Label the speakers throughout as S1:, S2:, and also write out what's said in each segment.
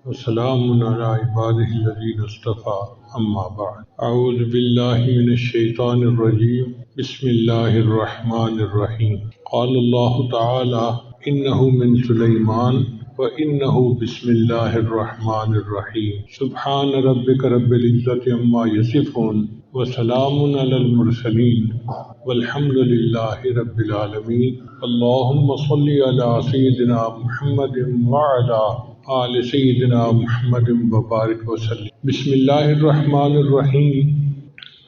S1: وسلام على عباده الذين اصطفى أما بعد أعوذ بالله من الشيطان الرجيم بسم الله الرحمن الرحيم قال الله تعالى إنه من سليمان وإنه بسم الله الرحمن الرحيم سبحان ربك رب العزة عما يصفون وسلام على المرسلين والحمد لله رب العالمين اللهم صل على سيدنا محمد وعلى آل سیدنا محمد وبارک وسلم۔ بسم اللہ الرحمن الرحیم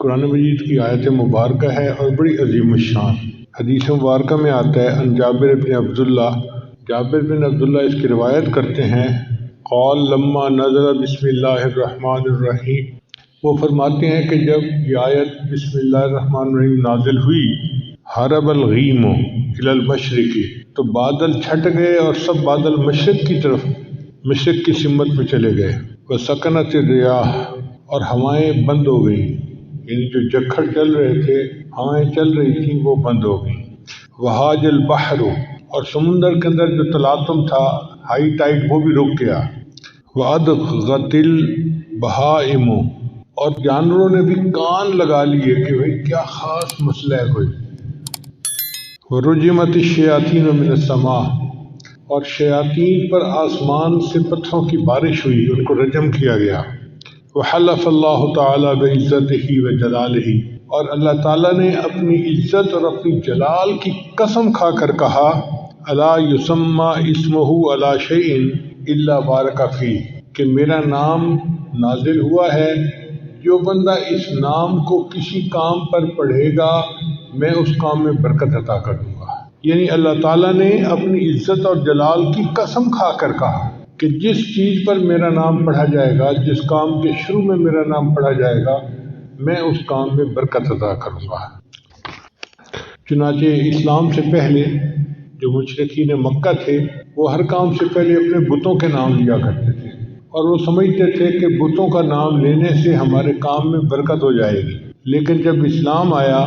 S1: قرآن مجید کی آیت مبارکہ ہے اور بڑی عظیم الشان۔ حدیث مبارکہ میں آتا ہے ان جابر بن عبداللہ اس کی روایت کرتے ہیں قال لما نزل بسم اللہ الرحمن الرحیم، وہ فرماتے ہیں کہ جب یہ آیت بسم اللہ الرحمن الرحیم نازل ہوئی حرب الغیم الی المشرق، تو بادل چھٹ گئے اور سب بادل مشرق کی سمت میں چلے گئے۔ وسکنت الریاح، اور ہوائیں بند ہو گئیں، یعنی جو جکھڑ چل رہے تھے، ہوائیں چل رہی تھیں وہ بند ہو گئیں۔ وہاج البحر، اور سمندر کے اندر جو تلاطم تھا، ہائی ٹائڈ، وہ بھی رک گیا۔ وادغت البہائم، اور جانوروں نے بھی کان لگا لیے کہ بھئی کیا خاص مسئلہ ہے کوئی۔ ورجمت الشیاطین من السماء، اور شیاطین پر آسمان سے پتھروں کی بارش ہوئی، ان کو رجم کیا گیا۔ وحلف اللہ تعالیٰ بعزتہ وجلالہ، اور اللہ تعالیٰ نے اپنی عزت اور اپنی جلال کی قسم کھا کر کہا الا یسمى اسمہ علی شیء الا بارک فیہ، کہ میرا نام نازل ہوا ہے، جو بندہ اس نام کو کسی کام پر پڑھے گا میں اس کام میں برکت عطا کر دوں گا۔ یعنی اللہ تعالیٰ نے اپنی عزت اور جلال کی قسم کھا کر کہا کہ جس چیز پر میرا نام پڑھا جائے گا، جس کام کے شروع میں میرا نام پڑھا جائے گا، میں اس کام میں برکت عطا کروں گا۔ چنانچہ اسلام سے پہلے جو مشرکین مکہ تھے، وہ ہر کام سے پہلے اپنے بتوں کے نام لیا کرتے تھے، اور وہ سمجھتے تھے کہ بتوں کا نام لینے سے ہمارے کام میں برکت ہو جائے گی۔ لیکن جب اسلام آیا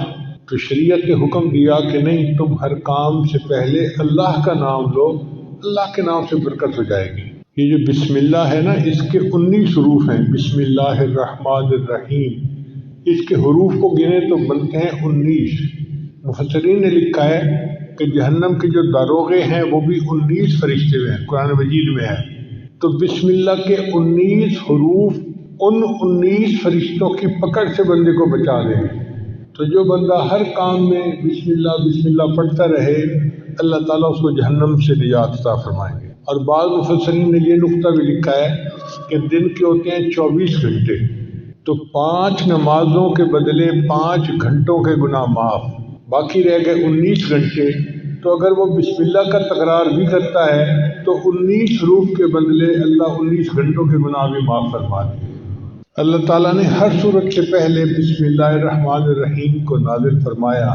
S1: تو شریعت نے حکم دیا کہ نہیں، تم ہر کام سے پہلے اللہ کا نام لو، اللہ کے نام سے برکت ہو جائے گی۔ یہ جو بسم اللہ ہے نا، اس کے 19 حروف ہیں، بسم اللہ الرحمن الرحیم، اس کے حروف کو گنے تو بنتے ہیں 19۔ مفسرین نے لکھا ہے کہ جہنم کے جو داروغے ہیں وہ بھی 19 فرشتے ہیں، قرآن مجید میں ہے۔ تو بسم اللہ کے 19 حروف ان 19 فرشتوں کی پکڑ سے بندے کو بچا دیں گے۔ تو جو بندہ ہر کام میں بسم اللہ پڑھتا رہے، اللہ تعالیٰ اس کو جہنم سے نجات عطا فرمائیں گے۔ اور بعض مفسرین نے یہ نقطہ بھی لکھا ہے کہ دن کے ہوتے ہیں 24 گھنٹے، تو 5 نمازوں کے بدلے 5 گھنٹوں کے گناہ معاف، باقی رہ گئے 19 گھنٹے۔ تو اگر وہ بسم اللہ کا تکرار بھی کرتا ہے تو 19 حروف کے بدلے اللہ 19 گھنٹوں کے گناہ بھی معاف فرما دے۔ اللہ تعالیٰ نے ہر صورت سے پہلے بسم اللہ الرحمن الرحیم کو نازل فرمایا،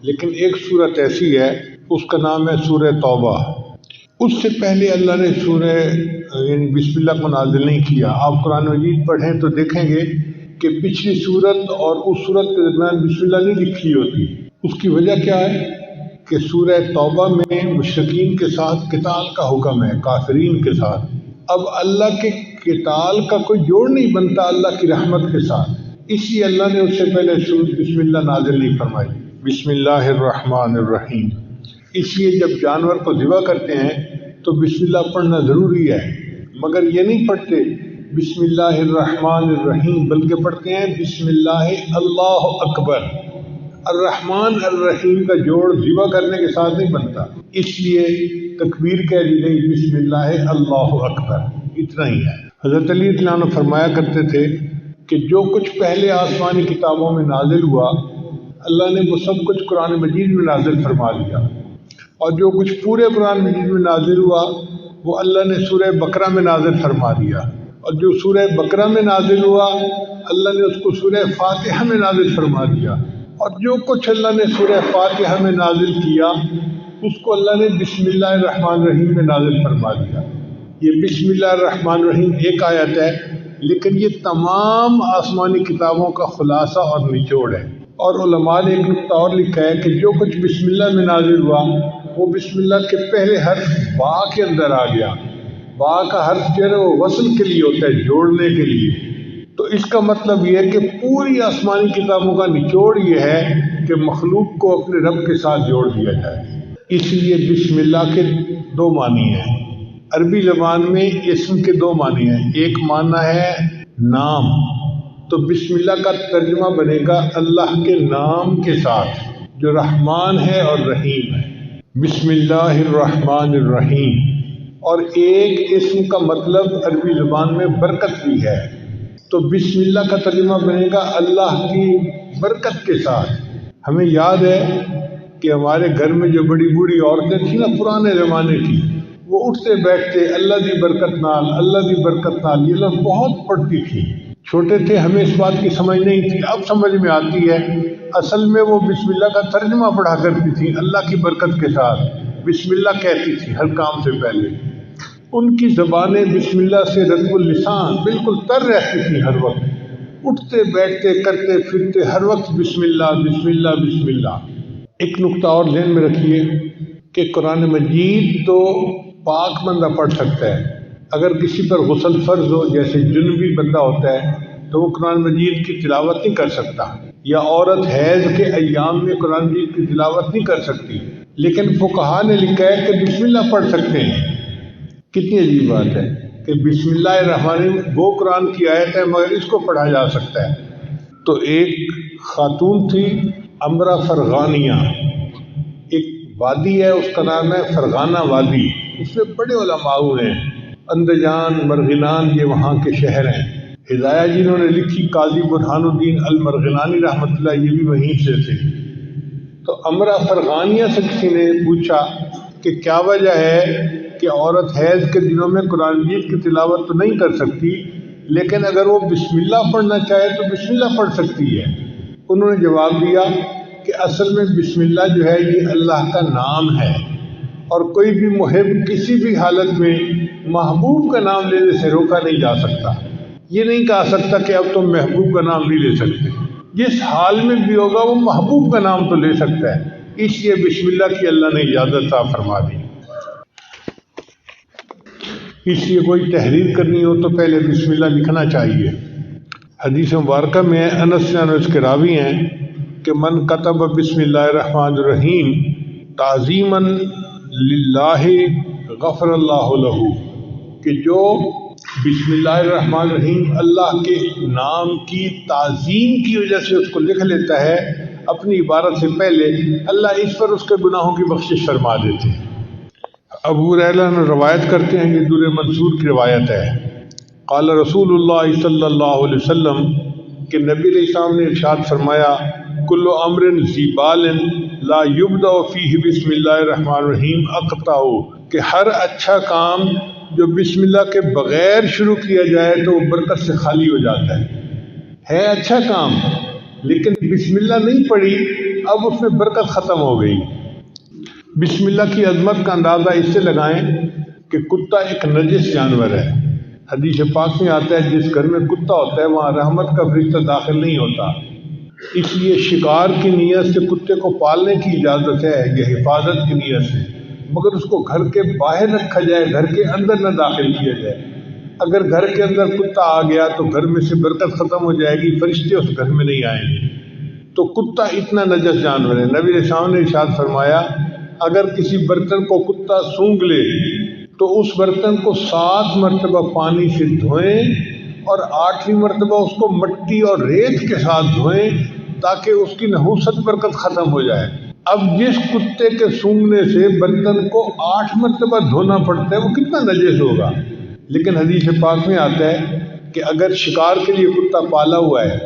S1: لیکن ایک صورت ایسی ہے، اس کا نام ہے سورہ توبہ۔ اس سے پہلے اللہ نے سورہ یعنی بسم اللہ کو نازل نہیں کیا۔ آپ قرآن مجید پڑھیں تو دیکھیں گے کہ پچھلی صورت اور اس صورت کے درمیان بسم اللہ نہیں لکھی ہوتی۔ اس کی وجہ کیا ہے کہ سورہ توبہ میں مشرکین کے ساتھ قتال کا حکم ہے، کافرین کے ساتھ۔ اب اللہ کے قتال کا کوئی جوڑ نہیں بنتا اللہ کی رحمت کے ساتھ، اس لیے اللہ نے اس سے پہلے بسم اللہ نازل نہیں فرمائی، بسم اللہ الرحمن الرحیم۔ اس لیے جب جانور کو ذبح کرتے ہیں تو بسم اللہ پڑھنا ضروری ہے، مگر یہ نہیں پڑھتے بسم اللہ الرحمن الرحیم، بلکہ پڑھتے ہیں بسم اللہ اللہ اکبر۔ الرحمن الرحیم کا جوڑ ذبح کرنے کے ساتھ نہیں بنتا، اس لیے تکبیر کہہ دی گئی بسم اللہ اللہ اکبر، اتنا ہی ہے۔ حضرت علی رضی اللہ عنہ فرمایا کرتے تھے کہ جو کچھ پہلے آسمانی کتابوں میں نازل ہوا، اللہ نے وہ سب کچھ قرآن مجید میں نازل فرما لیا، اور جو کچھ پورے قرآن مجید میں نازل ہوا وہ اللہ نے سورہ بقرہ میں نازل فرما دیا، اور جو سورہ بقرہ میں نازل ہوا اللہ نے اس کو سورہ فاتحہ میں نازل فرما دیا، اور جو کچھ اللہ نے سورہ فاتحہ میں نازل کیا اس کو اللہ نے بسم اللہ الرحمن الرحیم میں نازل فرما دیا۔ یہ بسم اللہ الرحمن الرحیم ایک آیت ہے، لیکن یہ تمام آسمانی کتابوں کا خلاصہ اور نچوڑ ہے۔ اور علماء نے ایک نقطہ اور لکھا ہے کہ جو کچھ بسم اللہ میں نازل ہوا وہ بسم اللہ کے پہلے حرف با کے اندر آ گیا، با کا حرف جو ہے نا وہ وصل کے لیے ہوتا ہے، جوڑنے کے لیے. تو اس کا مطلب یہ ہے کہ پوری آسمانی کتابوں کا نچوڑ یہ ہے کہ مخلوق کو اپنے رب کے ساتھ جوڑ دیا جائے. اس لیے بسم اللہ کے دو معنی ہیں. عربی زبان میں اسم کے دو معنی ہیں. ایک معنی ہے نام، تو بسم اللہ کا ترجمہ بنے گا اللہ کے نام کے ساتھ جو رحمان ہے اور رحیم ہے. بسم اللہ الرحمن الرحیم. اور ایک اسم کا مطلب عربی زبان میں برکت بھی ہے، تو بسم اللہ کا ترجمہ بنے گا اللہ کی برکت کے ساتھ. ہمیں یاد ہے کہ ہمارے گھر میں جو بڑی بوڑھی عورتیں تھیں نا پرانے زمانے کی، وہ اٹھتے بیٹھتے اللہ دی برکت نال، اللہ دی برکت نال، یہ لفظ بہت پڑھتی تھی. چھوٹے تھے، ہمیں اس بات کی سمجھ نہیں تھی، اب سمجھ میں آتی ہے. اصل میں وہ بسم اللہ کا ترجمہ پڑھا کرتی تھی اللہ کی برکت کے ساتھ. بسم اللہ کہتی تھی ہر کام سے پہلے. ان کی زبانیں بسم اللہ سے رطب اللسان بالکل تر رہتی تھی. ہر وقت اٹھتے بیٹھتے کرتے پھرتے ہر وقت بسم اللہ بسم اللہ بسم اللہ. ایک نقطہ اور ذہن میں رکھیے کہ قرآن مجید تو پاک بندہ پڑھ سکتا ہے. اگر کسی پر غسل فرض ہو، جیسے جنبی بندہ ہوتا ہے، تو وہ قرآن مجید کی تلاوت نہیں کر سکتا، یا عورت حیض کے ایام میں قرآن مجید کی تلاوت نہیں کر سکتی. لیکن فقہا نے لکھا ہے کہ بسم اللہ پڑھ سکتے ہیں. کتنی عجیب بات ہے کہ بسم اللہ الرحمن الرحیم وہ قرآن کی آیت ہے مگر اس کو پڑھا جا سکتا ہے. تو ایک خاتون تھی امرا فرغانیہ، ایک وادی ہے اس کا نام ہے فرغانہ وادی. اس میں بڑے علماء ہیں، اندجان مرغنان یہ وہاں کے شہر ہیں. ہدایہ جنہوں نے لکھی قاضی برہان الدین المرغنانی رحمۃ اللہ، یہ بھی وہیں سے تھے. تو امرا فرغانیہ سے کسی نے پوچھا کہ کیا وجہ ہے کہ عورت حیض کے دنوں میں قرآن مجید کی تلاوت تو نہیں کر سکتی، لیکن اگر وہ بسم اللہ پڑھنا چاہے تو بسم اللہ پڑھ سکتی ہے. انہوں نے جواب دیا کہ اصل میں بسم اللہ جو ہے یہ اللہ کا نام ہے، اور کوئی بھی محب کسی بھی حالت میں محبوب کا نام لینے سے روکا نہیں جا سکتا. یہ نہیں کہا سکتا کہ اب تم محبوب کا نام نہیں لے سکتے. جس حال میں بھی ہوگا وہ محبوب کا نام تو لے سکتا ہے. اس لیے بسم اللہ کی اللہ نے اجازت عطا فرما دی. اس لیے کوئی تحریر کرنی ہو تو پہلے بسم اللہ لکھنا چاہیے. حدیث مبارکہ میں انس اس کے راوی ہیں کہ من کتب بسم اللہ الرحمن الرحیم تعظیما للہ غفر اللہ لہ، کہ جو بسم اللہ الرحمن الرحیم اللہ کے نام کی تعظیم کی وجہ سے اس کو لکھ لیتا ہے اپنی عبارت سے پہلے، اللہ اس پر اس کے گناہوں کی بخشش فرما دیتے ہیں. ابو ہریرہ نے روایت کرتے ہیں، یہ دور منصور کی روایت ہے. قال رسول اللہ صلی اللہ علیہ وسلم کہ نبی علیہ السلام نے ارشاد فرمایا کل امر ذی بال لا یبدأ فیہ بسم اللہ الرحمن الرحیم اقطع، کہ ہر اچھا کام جو بسم اللہ کے بغیر شروع کیا جائے تو وہ برکت سے خالی ہو جاتا ہے اچھا کام، لیکن بسم اللہ نہیں پڑھی اب اس میں برکت ختم ہو گئی. بسم اللہ کی عظمت کا اندازہ اس سے لگائیں کہ کتا ایک نجس جانور ہے. حدیث پاک میں آتا ہے جس گھر میں کتا ہوتا ہے وہاں رحمت کا فرشتہ داخل نہیں ہوتا. اس لیے شکار کی نیت سے کتے کو پالنے کی اجازت ہے، یہ حفاظت کی نیت سے، مگر اس کو گھر کے باہر رکھا جائے، گھر کے اندر نہ داخل کیا جائے. اگر گھر کے اندر کتا آ گیا تو گھر میں سے برکت ختم ہو جائے گی، فرشتے اس گھر میں نہیں آئیں گے. تو کتا اتنا نجس جانور ہے. نبی علیہ السلام نے ارشاد فرمایا اگر کسی برتن کو کتا سونگھ لے تو اس برتن کو 7 مرتبہ پانی سے دھوئیں اور 8ویں مرتبہ اس کو مٹی اور ریت کے ساتھ دھوئیں تاکہ اس کی نحوست برکت ختم ہو جائے. اب جس کتے کے سونگھنے سے برتن کو 8 مرتبہ دھونا پڑتا ہے وہ کتنا نجس ہوگا. لیکن حدیث پاک میں آتا ہے کہ اگر شکار کے لیے کتا پالا ہوا ہے،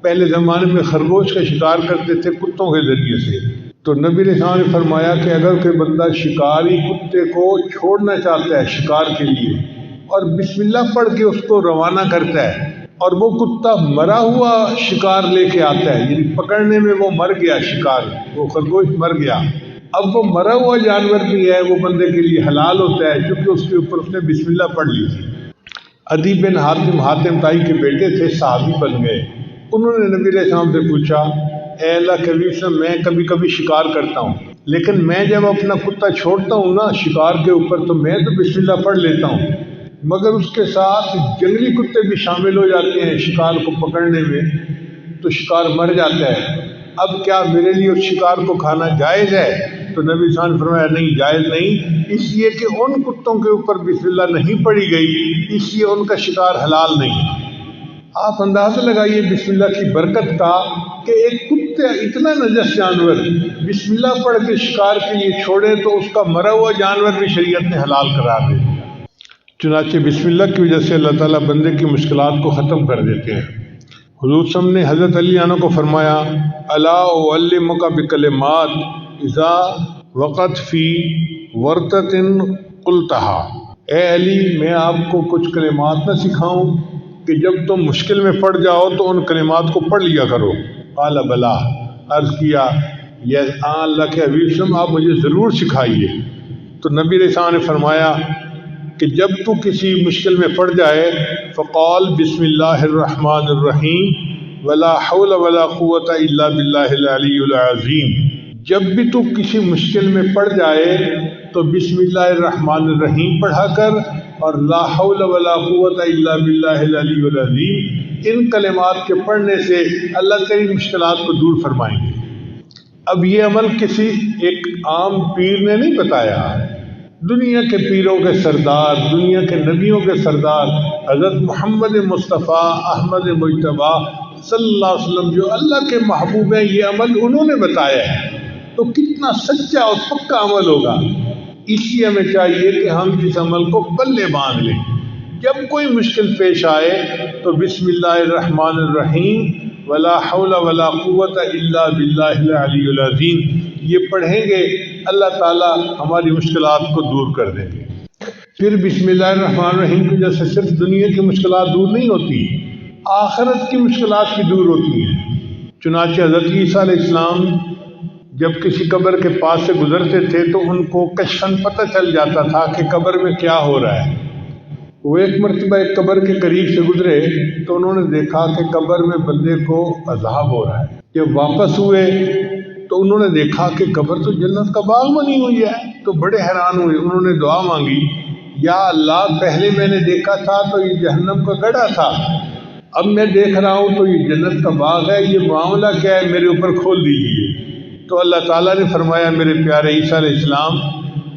S1: پہلے زمانے میں خرگوش کا شکار کرتے تھے کتوں کے ذریعے سے، تو نبی علیہ السلام نے فرمایا کہ اگر کوئی بندہ شکاری کتے کو چھوڑنا چاہتا ہے شکار کے لیے اور بسم اللہ پڑھ کے اس کو روانہ کرتا ہے اور وہ کتا مرا ہوا شکار لے کے آتا ہے، یعنی پکڑنے میں وہ مر گیا، شکار وہ خرگوش مر گیا، اب وہ مرا ہوا جانور بھی ہے وہ بندے کے لیے حلال ہوتا ہے کیونکہ اس کے اوپر اس نے بسم اللہ پڑھ لی تھی. عدی بن حاتم تائی کے بیٹے تھے، صحابی بن گئے. انہوں نے نبی علیہ السلام سے پوچھا اے اللہ کے نبی، میں کبھی کبھی شکار کرتا ہوں لیکن میں جب اپنا کتا چھوڑتا ہوں نا شکار کے اوپر تو میں تو بسم اللہ پڑھ لیتا ہوں، مگر اس کے ساتھ جنگلی کتے بھی شامل ہو جاتے ہیں شکار کو پکڑنے میں، تو شکار مر جاتا ہے۔ اب کیا میرے لیے اس شکار کو کھانا جائز ہے؟ تو نبی صلی اللہ علیہ وسلم نے فرمایا نہیں، جائز نہیں، اس لیے کہ ان کتوں کے اوپر بسم اللہ نہیں پڑھی گئی، اس لیے ان کا شکار حلال نہیں۔ آپ اندازہ لگائیے بسم اللہ کی برکت کا کہ ایک کتے اتنا نجس جانور بسم اللہ پڑھ کے شکار کے لیے چھوڑے تو اس کا مرا ہوا جانور بھی شریعت نے حلال قرار دے دیا۔ چنانچہ بسم اللہ کی وجہ سے اللہ تعالیٰ بندے کی مشکلات کو ختم کر دیتے ہیں۔ حضور صلی اللہ علیہ وسلم نے حضرت علی عنہ کو فرمایا الا اعلمک بکلمات اذا وقت فی ورطۃ قلتها، اے علی میں آپ کو کچھ کلمات نہ سکھاؤں کہ جب تم مشکل میں پڑ جاؤ تو ان کلمات کو پڑھ لیا کرو؟ قال بلا، عرض کیا یہ اللہ کے حبیب صلی اللہ علیہ وسلم آپ مجھے ضرور سکھائیے۔ تو نبی علیہ السلام نے فرمایا کہ جب تو کسی مشکل میں پڑ جائے فقال بسم اللہ الرحمن الرحیم ولا حول ولا قوت الا باللہ العلی العظیم، جب بھی تو کسی مشکل میں پڑ جائے تو بسم اللہ الرحمن الرحیم پڑھا کر اور لا حول ولا قوت الا باللہ العلی العظیم، ان کلمات کے پڑھنے سے اللہ تیری مشکلات کو دور فرمائیں گے۔ اب یہ عمل کسی ایک عام پیر نے نہیں بتایا، دنیا کے پیروں کے سردار، دنیا کے نبیوں کے سردار حضرت محمد مصطفیٰ احمد مجتبیٰ صلی اللہ علیہ وسلم جو اللہ کے محبوب ہیں، یہ عمل انہوں نے بتایا ہے، تو کتنا سچا اور پکا عمل ہوگا۔ اس لیے ہمیں چاہیے کہ ہم اس عمل کو پلے باندھ لیں، جب کوئی مشکل پیش آئے تو بسم اللہ الرحمن الرحیم ولا حول ولا قوت الا باللہ العلی العظیم یہ پڑھیں گے، اللہ تعالیٰ ہماری مشکلات کو دور کر دیں گے۔ پھر بسم اللہ الرحمن الرحیم کی وجہ سے صرف دنیا کی مشکلات دور نہیں ہوتی، آخرت کی مشکلات بھی دور ہوتی ہیں۔ چنانچہ حضرت عیسیٰ علیہ السلام جب کسی قبر کے پاس سے گزرتے تھے تو ان کو کشفاً پتہ چل جاتا تھا کہ قبر میں کیا ہو رہا ہے۔ وہ ایک مرتبہ ایک قبر کے قریب سے گزرے تو انہوں نے دیکھا کہ قبر میں بندے کو عذاب ہو رہا ہے۔ جب واپس ہوئے تو انہوں نے دیکھا کہ قبر تو جنت کا باغ بنی ہوئی ہے، تو بڑے حیران ہوئے۔ انہوں نے دعا مانگی یا اللہ پہلے میں نے دیکھا تھا تو یہ جہنم کا گڑھا تھا، اب میں دیکھ رہا ہوں تو یہ جنت کا باغ ہے، یہ معاملہ کیا ہے میرے اوپر کھول دیجیے۔ تو اللہ تعالیٰ نے فرمایا میرے پیارے عیسیٰ علیہ السلام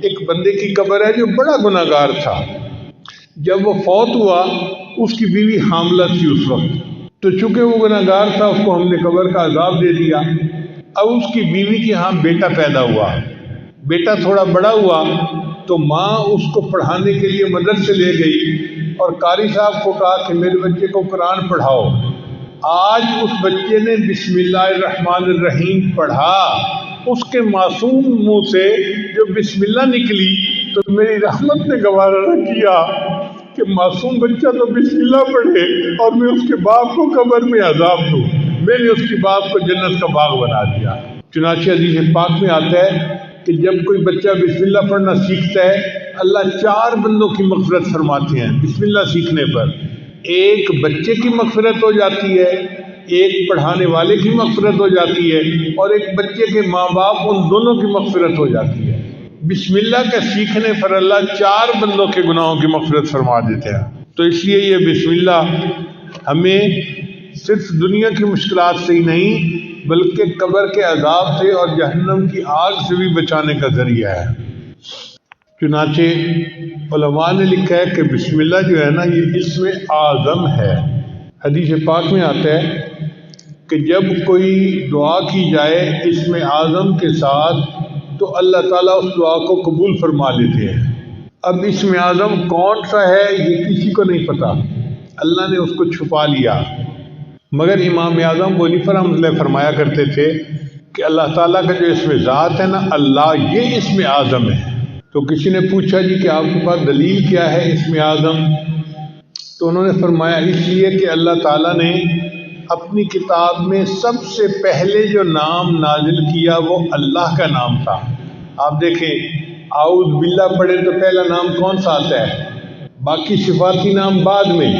S1: ایک بندے کی قبر ہے جو بڑا گناہ گار تھا، جب وہ فوت ہوا اس کی بیوی حاملہ تھی اس وقت، تو چونکہ وہ گناہ گار تھا اس کو ہم نے قبر کا عذاب دے دیا۔ اب اس کی بیوی کے ہاں بیٹا پیدا ہوا، بیٹا تھوڑا بڑا ہوا تو ماں اس کو پڑھانے کے لیے مدرسے لے گئی اور قاری صاحب کو کہا کہ میرے بچے کو قرآن پڑھاؤ۔ آج اس بچے نے بسم اللہ الرحمن الرحیم پڑھا، اس کے معصوم منہ سے جو بسم اللہ نکلی تو میری رحمت نے گوارا نہ کیا کہ معصوم بچہ تو بسم اللہ پڑھے اور میں اس کے باپ کو قبر میں عذاب دوں، میں نے اس کے باپ کو جنت کا باغ بنا دیا۔ چنانچہ حدیث پاک میں آتا ہے کہ جب کوئی بچہ بسم اللہ پڑھنا سیکھتا ہے اللہ 4 بندوں کی مغفرت فرماتے ہیں بسم اللہ سیکھنے پر۔ ایک بچے کی مغفرت ہو جاتی ہے، ایک پڑھانے والے کی مغفرت ہو جاتی ہے، اور ایک بچے کے ماں باپ ان دونوں کی مغفرت ہو جاتی ہے۔ بسم اللہ کے سیکھنے پر اللہ 4 بندوں کے گناہوں کی مغفرت فرما دیتے ہیں۔ تو اس لیے یہ بسم اللہ ہمیں صرف دنیا کی مشکلات سے ہی نہیں بلکہ قبر کے عذاب سے اور جہنم کی آگ سے بھی بچانے کا ذریعہ ہے۔ چنانچہ علماء نے لکھا ہے کہ بسم اللہ جو ہے نا یہ اسم اعظم ہے۔ حدیث پاک میں آتا ہے کہ جب کوئی دعا کی جائے اسم اعظم کے ساتھ تو اللہ تعالیٰ اس دعا کو قبول فرما لیتے ہیں۔ اب اسم اعظم کون سا ہے یہ کسی کو نہیں پتا، اللہ نے اس کو چھپا لیا، مگر امام اعظم ابو حنیفہ رحمۃ اللہ فرمایا کرتے تھے کہ اللہ تعالیٰ کا جو اسم ذات ہے نا اللہ، یہ اسم اعظم ہے۔ تو کسی نے پوچھا جی کہ آپ کے پاس دلیل کیا ہے اسم اعظم؟ تو انہوں نے فرمایا اس لیے کہ اللہ تعالیٰ نے اپنی کتاب میں سب سے پہلے جو نام نازل کیا وہ اللہ کا نام تھا۔ آپ دیکھیں اعوذ باللہ پڑھے تو پہلا نام کون سا آتا ہے، باقی صفاتی نام بعد میں،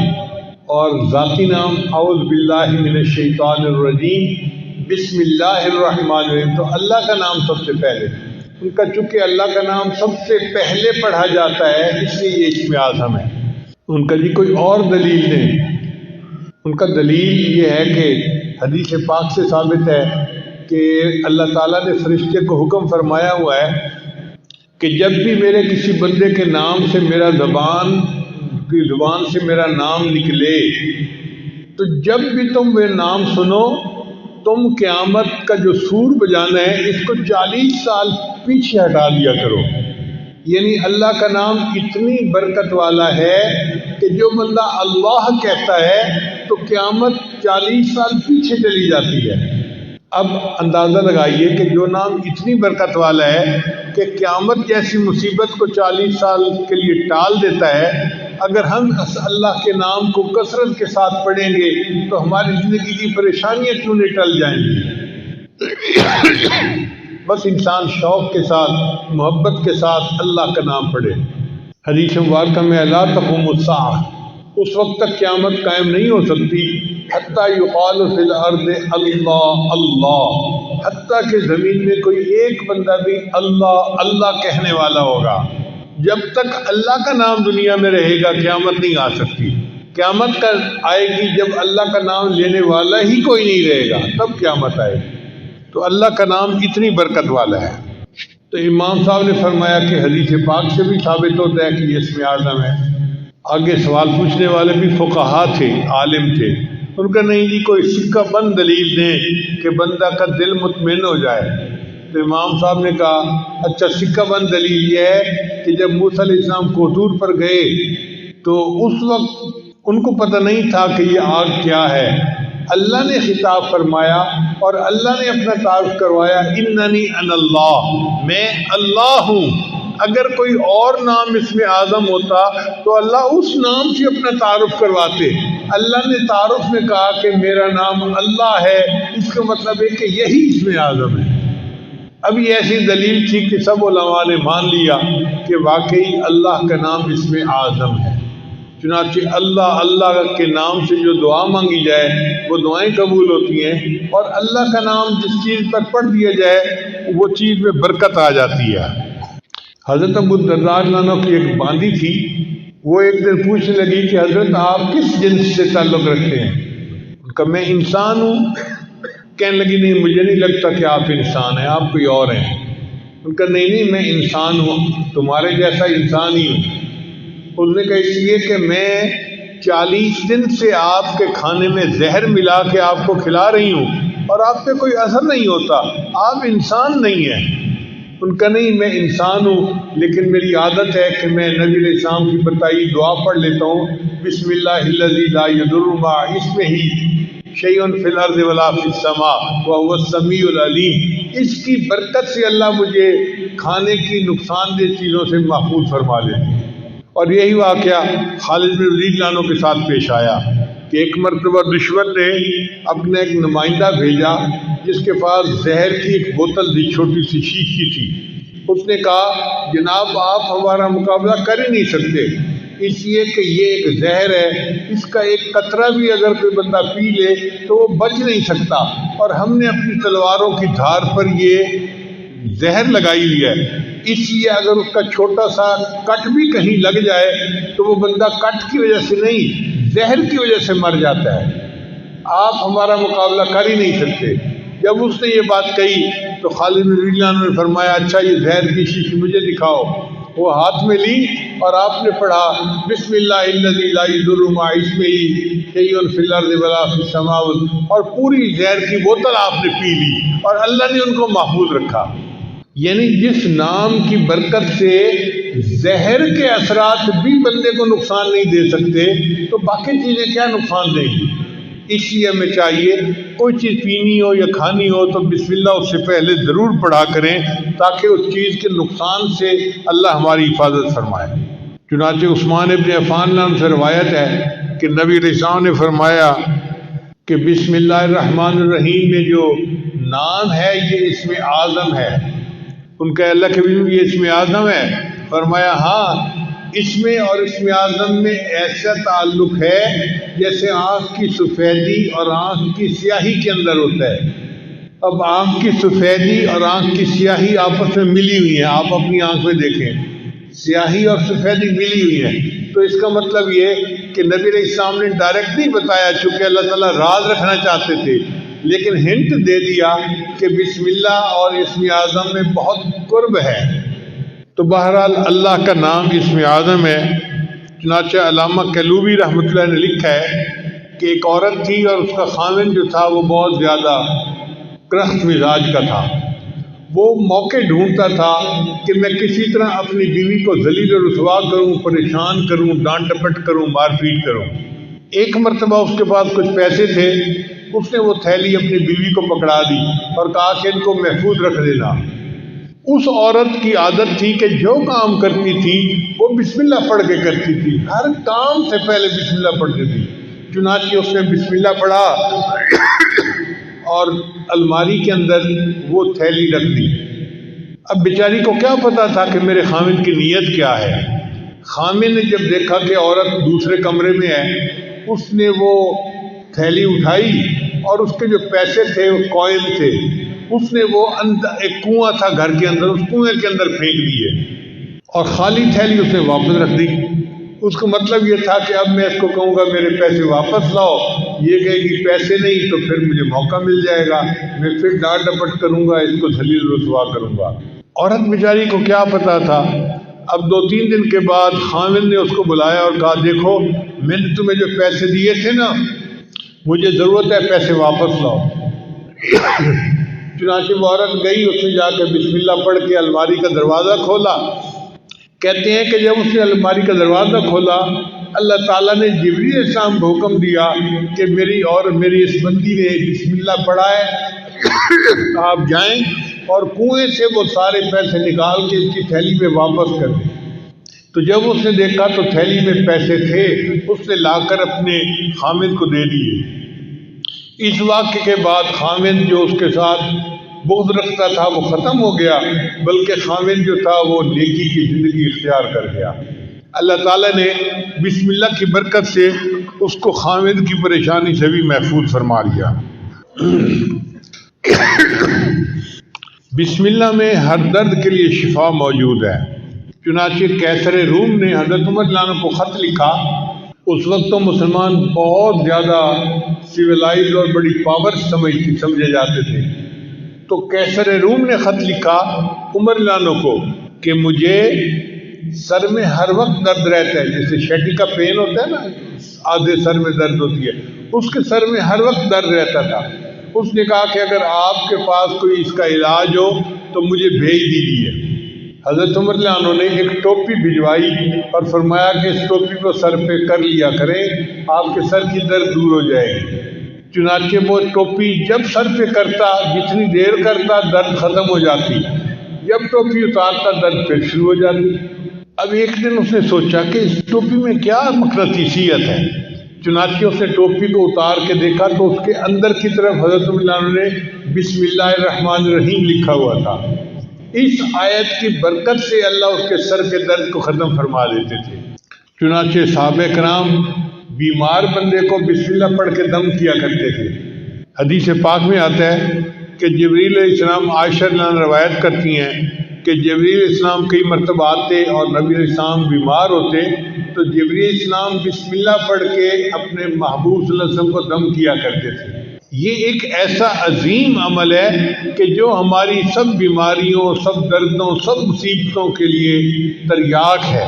S1: اور ذاتی نام اعوذ باللہ من الشیطان الرجیم بسم اللہ الرحمن الرحیم، تو اللہ کا نام سب سے پہلے۔ ان کا چونکہ اللہ کا نام سب سے پہلے پڑھا جاتا ہے اس لیے یہ اسم اعظم ہے۔ ان کا جی کوئی اور دلیل نہیں. ان کا دلیل یہ ہے کہ حدیث پاک سے ثابت ہے کہ اللہ تعالیٰ نے فرشتے کو حکم فرمایا ہوا ہے کہ جب بھی میرے کسی بندے کے نام سے میرا زبان سے میرا نام نکلے تو جب بھی تم وہ نام سنو تم قیامت کا جو سور بجانا ہے اس کو 40 سال پیچھے ہٹا دیا کرو. یعنی اللہ کا نام اتنی برکت والا ہے کہ جو بندہ اللہ کہتا ہے تو قیامت 40 سال پیچھے چلی جاتی ہے. اب اندازہ لگائیے کہ جو نام اتنی برکت والا ہے کہ قیامت جیسی مصیبت کو 40 سال کے لیے ٹال دیتا ہے، اگر ہم اللہ کے نام کو کثرت کے ساتھ پڑھیں گے تو ہماری زندگی کی پریشانیاں کیوں نہیں ٹل جائیں گی. بس انسان شوق کے ساتھ محبت کے ساتھ اللہ کا نام پڑھے. حدیث مبارکہ میں لا تقوم الساعہ، اس وقت تک قیامت قائم نہیں ہو سکتی حتیٰ یقال فی الارض اللہ اللہ، حتیٰ کہ زمین میں کوئی ایک بندہ بھی اللہ اللہ کہنے والا ہوگا. جب تک اللہ کا نام دنیا میں رہے گا قیامت نہیں آ سکتی. قیامت کا آئے گی جب اللہ کا نام لینے والا ہی کوئی نہیں رہے گا، تب قیامت آئے گی. تو اللہ کا نام اتنی برکت والا ہے. تو امام صاحب نے فرمایا کہ حدیث پاک سے بھی ثابت ہوتا ہے کہ یہ اسم اعظم ہے. آگے سوال پوچھنے والے بھی فقہا تھے، عالم تھے. ان کا نہیں جی کوئی سکہ بند دلیل دیں کہ بندہ کا دل مطمئن ہو جائے. تو امام صاحب نے کہا اچھا سکہ بند دلیل یہ ہے کہ جب موسیٰ علیہ السلام کوہتور پر گئے تو اس وقت ان کو پتہ نہیں تھا کہ یہ آگ کیا ہے. اللہ نے خطاب فرمایا اور اللہ نے اپنا تعارف کروایا، اننی انا اللہ، میں اللہ ہوں. اگر کوئی اور نام اسم اعظم ہوتا تو اللہ اس نام سے اپنا تعارف کرواتے. اللہ نے تعارف میں کہا کہ میرا نام اللہ ہے، اس کا مطلب ہے کہ یہی اسم اعظم ہے. اب یہ ایسی دلیل تھی کہ سب علماء نے مان لیا کہ واقعی اللہ کا نام اسم اعظم ہے. چنانچہ اللہ اللہ کے نام سے جو دعا مانگی جائے وہ دعائیں قبول ہوتی ہیں، اور اللہ کا نام جس چیز پر پڑھ دیا جائے وہ چیز میں برکت آ جاتی ہے. حضرت ابو الدرداء عنہ کی ایک باندی تھی، وہ ایک دن پوچھنے لگی کہ حضرت آپ کس جنس سے تعلق رکھتے ہیں؟ ان کا میں انسان ہوں. کہنے لگی نہیں مجھے نہیں لگتا کہ آپ انسان ہیں، آپ کوئی اور ہیں. ان کا نہیں میں انسان ہوں، تمہارے جیسا انسان ہی ہوں. اس نے کہا اس لیے کہ میں 40 دن سے آپ کے کھانے میں زہر ملا کے آپ کو کھلا رہی ہوں اور آپ پہ کوئی اثر نہیں ہوتا، آپ انسان نہیں ہیں. ان کا نہیں میں انسان ہوں لیکن میری عادت ہے کہ میں نبی علیہ السلام کی بتائی دعا پڑھ لیتا ہوں، بسم اللہ الذی لا یضر مع اسمہ شیء فی الارض ولا فی السماء وهو السمیع العلیم. اس کی برکت سے اللہ مجھے کھانے کی نقصان دہ چیزوں سے محفوظ فرما لے. اور یہی واقعہ خالد بن ولید عنہ کے ساتھ پیش آیا کہ ایک مرتبہ دشمن نے اپنا ایک نمائندہ بھیجا جس کے پاس زہر کی ایک بوتل تھی، چھوٹی سی شیشی تھی. اس نے کہا جناب آپ ہمارا مقابلہ کر ہی نہیں سکتے، اس لیے کہ یہ ایک زہر ہے، اس کا ایک قطرہ بھی اگر کوئی بندہ پی لے تو وہ بچ نہیں سکتا، اور ہم نے اپنی تلواروں کی دھار پر یہ زہر لگائی ہوئی ہے، اس لیے اگر اس کا چھوٹا سا کٹ بھی کہیں لگ جائے تو وہ بندہ کٹ کی وجہ سے نہیں زہر کی وجہ سے مر جاتا ہے. آپ ہمارا مقابلہ کر ہی نہیں سکتے. جب اس نے یہ بات کہی تو خالد بن ولید عنہ نے فرمایا اچھا یہ زہر کی شیشی مجھے دکھاؤ. وہ ہاتھ میں لی اور آپ نے پڑھا بسم اللہ الذی لا یضر مع اسمہ شیء فی الارض ولا فی السماء، اور پوری زہر کی بوتل آپ نے پی لی اور اللہ نے ان کو محفوظ رکھا. یعنی جس نام کی برکت سے زہر کے اثرات بھی بندے کو نقصان نہیں دے سکتے تو باقی چیزیں کیا نقصان دیں گی. اس لیے ہمیں چاہیے کوئی چیز پینی ہو یا کھانی ہو تو بسم اللہ اس سے پہلے ضرور پڑھا کریں تاکہ اس چیز کے نقصان سے اللہ ہماری حفاظت فرمائے. چنانچہ عثمان ابن عفان نام سے روایت ہے کہ نبی علیہ السلام نے فرمایا کہ بسم اللہ الرحمن الرحیم میں جو نام ہے یہ اسم اعظم ہے. ان کا اللہ کے بھی یہ اسم اعظم ہے. فرمایا ہاں اس میں اور اسم اعظم میں ایسا تعلق ہے جیسے آنکھ کی سفیدی اور آنکھ کی سیاہی کے اندر ہوتا ہے. اب آنکھ کی سفیدی اور آنکھ کی سیاہی آپس میں ملی ہوئی ہیں، آپ اپنی آنکھ میں دیکھیں سیاہی اور سفیدی ملی ہوئی ہیں. تو اس کا مطلب یہ کہ نبی علیہ السلام نے ڈائریکٹ نہیں بتایا، چونکہ اللہ تعالیٰ راز رکھنا چاہتے تھے، لیکن ہنٹ دے دیا کہ بسم اللہ اور اسم اعظم میں بہت قرب ہے۔ تو بہرحال اللہ کا نام اسم اعظم ہے۔ چنانچہ علامہ کلوبی رحمۃ اللہ نے لکھا ہے کہ ایک عورت تھی اور اس کا خاوند جو تھا وہ بہت زیادہ کرخت مزاج کا تھا۔ وہ موقع ڈھونڈتا تھا کہ میں کسی طرح اپنی بیوی کو ذلیل و رسوا کروں، پریشان کروں، ڈانٹ ڈپٹ کروں، مار پیٹ کروں۔ ایک مرتبہ اس کے پاس کچھ پیسے تھے، اس نے وہ تھیلی اپنی بیوی کو پکڑا دی اور کہا کہ ان کو محفوظ رکھ دینا۔ اس عورت کی عادت تھی کہ جو کام کرتی تھی وہ بسم اللہ پڑھ کے کرتی تھی، ہر کام سے پہلے بسم اللہ پڑھتی تھی۔ چنانچہ اس نے بسم اللہ پڑھا اور الماری کے اندر وہ تھیلی رکھ دی۔ اب بیچاری کو کیا پتا تھا کہ میرے خامن کی نیت کیا ہے۔ خامن نے جب دیکھا کہ عورت دوسرے کمرے میں ہے، اس نے وہ تھیلی اٹھائی اور اس کے جو پیسے تھے، وہ کوئن تھے، اس نے وہ اندر ایک کنواں تھا گھر کے اندر، اس کنویں کے اندر پھینک دیے اور خالی تھیلی اس نے واپس رکھ دی۔ اس کا مطلب یہ تھا کہ اب میں اس کو کہوں گا میرے پیسے واپس لاؤ، یہ کہے گی پیسے نہیں تو پھر مجھے موقع مل جائے گا، میں پھر ڈانٹ ڈپٹ کروں گا، اس کو ذلیل رسوا کروں گا۔ عورت بیچاری کو کیا پتا تھا۔ اب 2-3 دن کے بعد خاوند نے اس کو بلایا اور کہا دیکھو میں نے تمہیں جو پیسے دیے تھے نا، مجھے ضرورت ہے، پیسے واپس لاؤ۔ چنانچہ وہ عورت گئی، اس نے جا کے بسم اللہ پڑھ کے الماری کا دروازہ کھولا۔ کہتے ہیں کہ جب اس نے الماری کا دروازہ کھولا، اللہ تعالیٰ نے جبریل علیہ السلام کو حکم دیا کہ میری اس بندی نے بسم اللہ پڑھا ہے، آپ جائیں اور کنویں سے وہ سارے پیسے نکال کے اس کی تھیلی میں واپس کر دیں۔ تو جب اس نے دیکھا تو تھیلی میں پیسے تھے، اس نے لا کر اپنے خامد کو دے دیے۔ اس واقعے کے بعد خامد جو اس کے ساتھ بغض رکھتا تھا وہ ختم ہو گیا، بلکہ خامد جو تھا وہ نیکی کی زندگی اختیار کر گیا۔ اللہ تعالیٰ نے بسم اللہ کی برکت سے اس کو خامد کی پریشانی سے بھی محفوظ فرما لیا۔ بسم اللہ میں ہر درد کے لیے شفا موجود ہے۔ چنانچہ قیصر روم نے حضرت عمر رضی اللہ عنہ کو خط لکھا۔ اس وقت تو مسلمان بہت زیادہ سویلائز اور بڑی پاور سمجھے جاتے تھے۔ تو قیصر روم نے خط لکھا عمر رضی اللہ عنہ کو کہ مجھے سر میں ہر وقت درد رہتا ہے، جیسے شیٹی کا پین ہوتا ہے نا، آدھے سر میں درد ہوتی ہے، اس کے سر میں ہر وقت درد رہتا تھا۔ اس نے کہا کہ اگر آپ کے پاس کوئی اس کا علاج ہو تو مجھے بھیج دیجیے۔ حضرت عمر رضی اللہ عنہ نے ایک ٹوپی بھجوائی اور فرمایا کہ اس ٹوپی کو سر پہ کر لیا کریں، آپ کے سر کی درد دور ہو جائے گی۔ چنانچہ وہ ٹوپی جب سر پہ کرتا، جتنی دیر کرتا درد ختم ہو جاتی، جب ٹوپی اتارتا درد پھر شروع ہو جاتی۔ اب ایک دن اس نے سوچا کہ اس ٹوپی میں کیا مقناطیسیت ہے۔ چنانچہ اس نے ٹوپی کو اتار کے دیکھا تو اس کے اندر کی طرف حضرت عمر رضی اللہ عنہ نے بسم اللہ الرحمن الرحیم لکھا ہوا تھا۔ اس آیت کی برکت سے اللہ اس کے سر کے درد کو ختم فرما دیتے تھے۔ چنانچہ صحابہ کرام بیمار بندے کو بسم اللہ پڑھ کے دم کیا کرتے تھے۔ حدیث پاک میں آتا ہے کہ جبریل علیہ السلام، عائشہ رضی اللہ عنہا روایت کرتی ہیں کہ جبریل علیہ السلام کئی مرتبہ آتے اور نبی علیہ السلام بیمار ہوتے تو جبریل علیہ السلام بسم اللہ پڑھ کے اپنے محبوب صلی اللہ علیہ وسلم کو دم کیا کرتے تھے۔ یہ ایک ایسا عظیم عمل ہے کہ جو ہماری سب بیماریوں، سب دردوں، سب مصیبتوں کے لیے تریاق ہے۔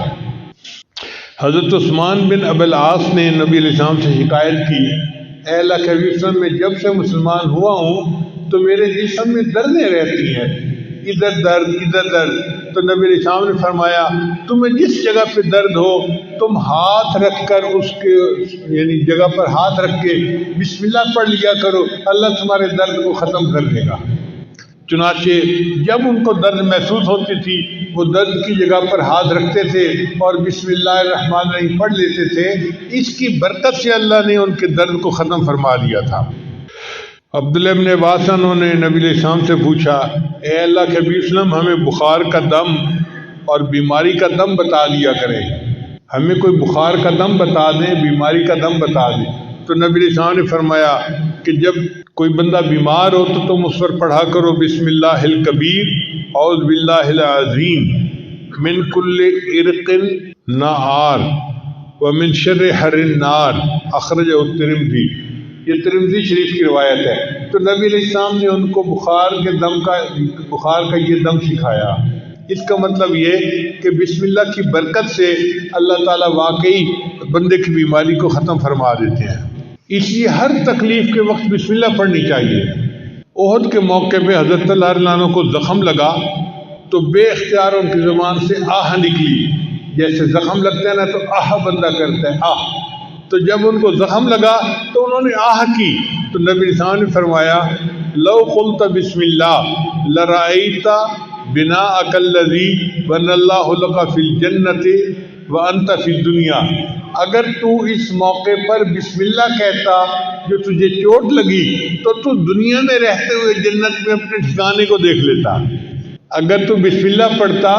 S1: حضرت عثمان بن ابی العاص نے نبی علیہ السلام سے شکایت کی، اے اللہ کے حبیب صلی اللہ علیہ وسلم، میں جب سے مسلمان ہوا ہوں تو میرے جسم میں دردیں رہتی ہیں، ادھر درد ادھر درد۔ تو نبی علیہ السلام نے فرمایا تمہیں جس جگہ پہ درد ہو تم ہاتھ رکھ کر اس کے یعنی جگہ پر ہاتھ رکھ کے بسم اللہ پڑھ لیا کرو، اللہ تمہارے درد کو ختم کر دے گا۔ چنانچہ جب ان کو درد محسوس ہوتی تھی وہ درد کی جگہ پر ہاتھ رکھتے تھے اور بسم اللہ الرحمن الرحیم پڑھ لیتے تھے۔ اس کی برکت سے اللہ نے ان کے درد کو ختم فرما دیا تھا۔ عبداللہ ابن عباس انہوں نے نبی علیہ السلام سے پوچھا، اے اللہ کے حبیب صلی اللہ علیہ وسلم، ہمیں بخار کا دم اور بیماری کا دم بتا دیا کریں، ہمیں کوئی بخار کا دم بتا دیں، بیماری کا دم بتا دیں۔ تو نبی علیہ السلام نے فرمایا کہ جب کوئی بندہ بیمار ہو تو تم اس پر پڑھا کرو بسم اللہ الکبیر اعوذ باللہ العظیم من کل عرق نعار ومن شر حر النار اخرجہ الترمذی، یہ ترمذی شریف کی روایت ہے۔ تو نبی علیہ السلام نے ان کو بخار کا یہ دم سکھایا۔ اس کا مطلب یہ کہ بسم اللہ کی برکت سے اللہ تعالیٰ واقعی بندے کی بیماری کو ختم فرما دیتے ہیں۔ اس لیے ہر تکلیف کے وقت بسم اللہ پڑھنی چاہیے۔ احد کے موقع پہ حضرت اللہ رضی اللہ عنہ کو زخم لگا تو بے اختیار ان کی زبان سے آہ نکلی، جیسے زخم لگتا ہے نا تو آہ بندہ کرتا ہے، آہ۔ تو جب ان کو زخم لگا تو انہوں نے آہ کی، تو نبی علیہ السلام نے فرمایا لو قلت بسم اللہ لرأیت بناءک الذی بنى اللہ لک فی الجنۃ وانت فی الدنیا، اگر تو اس موقع پر بسم اللہ کہتا جو تجھے چوٹ لگی تو دنیا میں رہتے ہوئے جنت میں اپنے ٹھکانے کو دیکھ لیتا۔ اگر تو بسم اللہ پڑھتا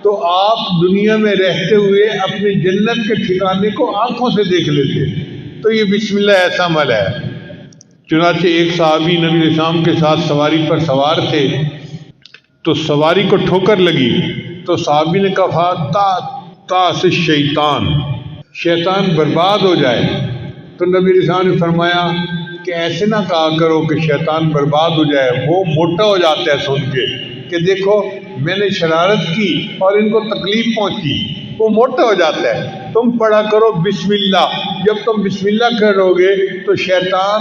S1: تو آپ دنیا میں رہتے ہوئے اپنی جنت کے ٹھکانے کو آنکھوں سے دیکھ لیتے۔ تو یہ بسم اللہ ایسا عمل ہے۔ چنانچہ ایک صحابی نبی علیہ السلام کے ساتھ سواری پر سوار تھے، تو سواری کو ٹھوکر لگی تو صحابی نے کہا تا سے شیطان برباد ہو جائے۔ تو نبی علیہ السلام نے فرمایا کہ ایسے نہ کہا کرو کہ شیطان برباد ہو جائے، وہ موٹا ہو جاتا ہے سن کے کہ دیکھو میں نے شرارت کی اور ان کو تکلیف پہنچی، وہ موٹا ہو جاتا ہے۔ تم پڑھا کرو بسم اللہ، جب تم بسم اللہ کرو گے تو شیطان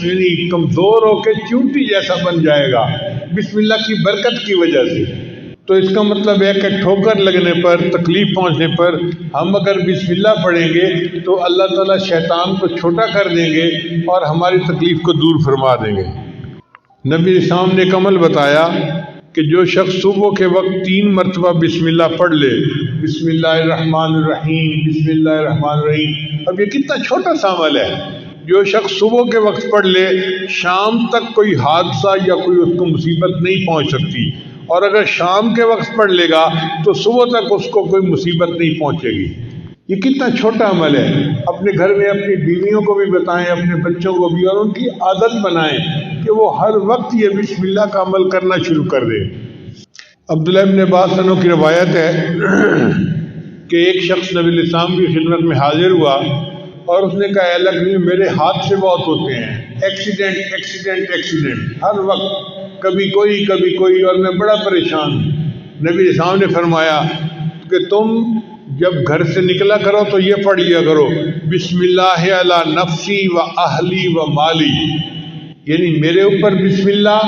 S1: یعنی کمزور ہو کے چونٹی جیسا بن جائے گا بسم اللہ کی برکت کی وجہ سے۔ تو اس کا مطلب ہے کہ ٹھوکر لگنے پر، تکلیف پہنچنے پر ہم اگر بسم اللہ پڑھیں گے تو اللہ تعالیٰ شیطان کو چھوٹا کر دیں گے اور ہماری تکلیف کو دور فرما دیں گے۔ نبی اسلام نے ایک عمل بتایا کہ جو شخص صبح کے وقت 3 مرتبہ بسم اللہ پڑھ لے، بسم اللہ الرحمن الرحیم، بسم اللہ الرحمن الرحیم، اب یہ کتنا چھوٹا سا عمل ہے۔ جو شخص صبح کے وقت پڑھ لے شام تک کوئی حادثہ یا کوئی اس کو مصیبت نہیں پہنچ سکتی، اور اگر شام کے وقت پڑھ لے گا تو صبح تک اس کو کوئی مصیبت نہیں پہنچے گی۔ یہ کتنا چھوٹا عمل ہے۔ اپنے گھر میں اپنی بیویوں کو بھی بتائیں، اپنے بچوں کو بھی، اور ان کی عادت بنائیں کہ وہ ہر وقت یہ بسم اللہ کا عمل کرنا شروع کر دیں۔ عبداللہ ابن عباس عنہ کی روایت ہے کہ ایک شخص نبی علیہ السلام کی خدمت میں حاضر ہوا اور اس نے کہا اے اللہ کے نبی، میرے حادثے بہت ہوتے ہیں، ایکسیڈنٹ ہر وقت، کبھی کوئی اور میں بڑا پریشان ہوں۔ نبی علیہ السلام نے فرمایا کہ تم جب گھر سے نکلا کرو تو یہ پڑھ لیا کرو بسم اللہ علی نفسی و اہلی و مالی، یعنی میرے اوپر بسم اللہ،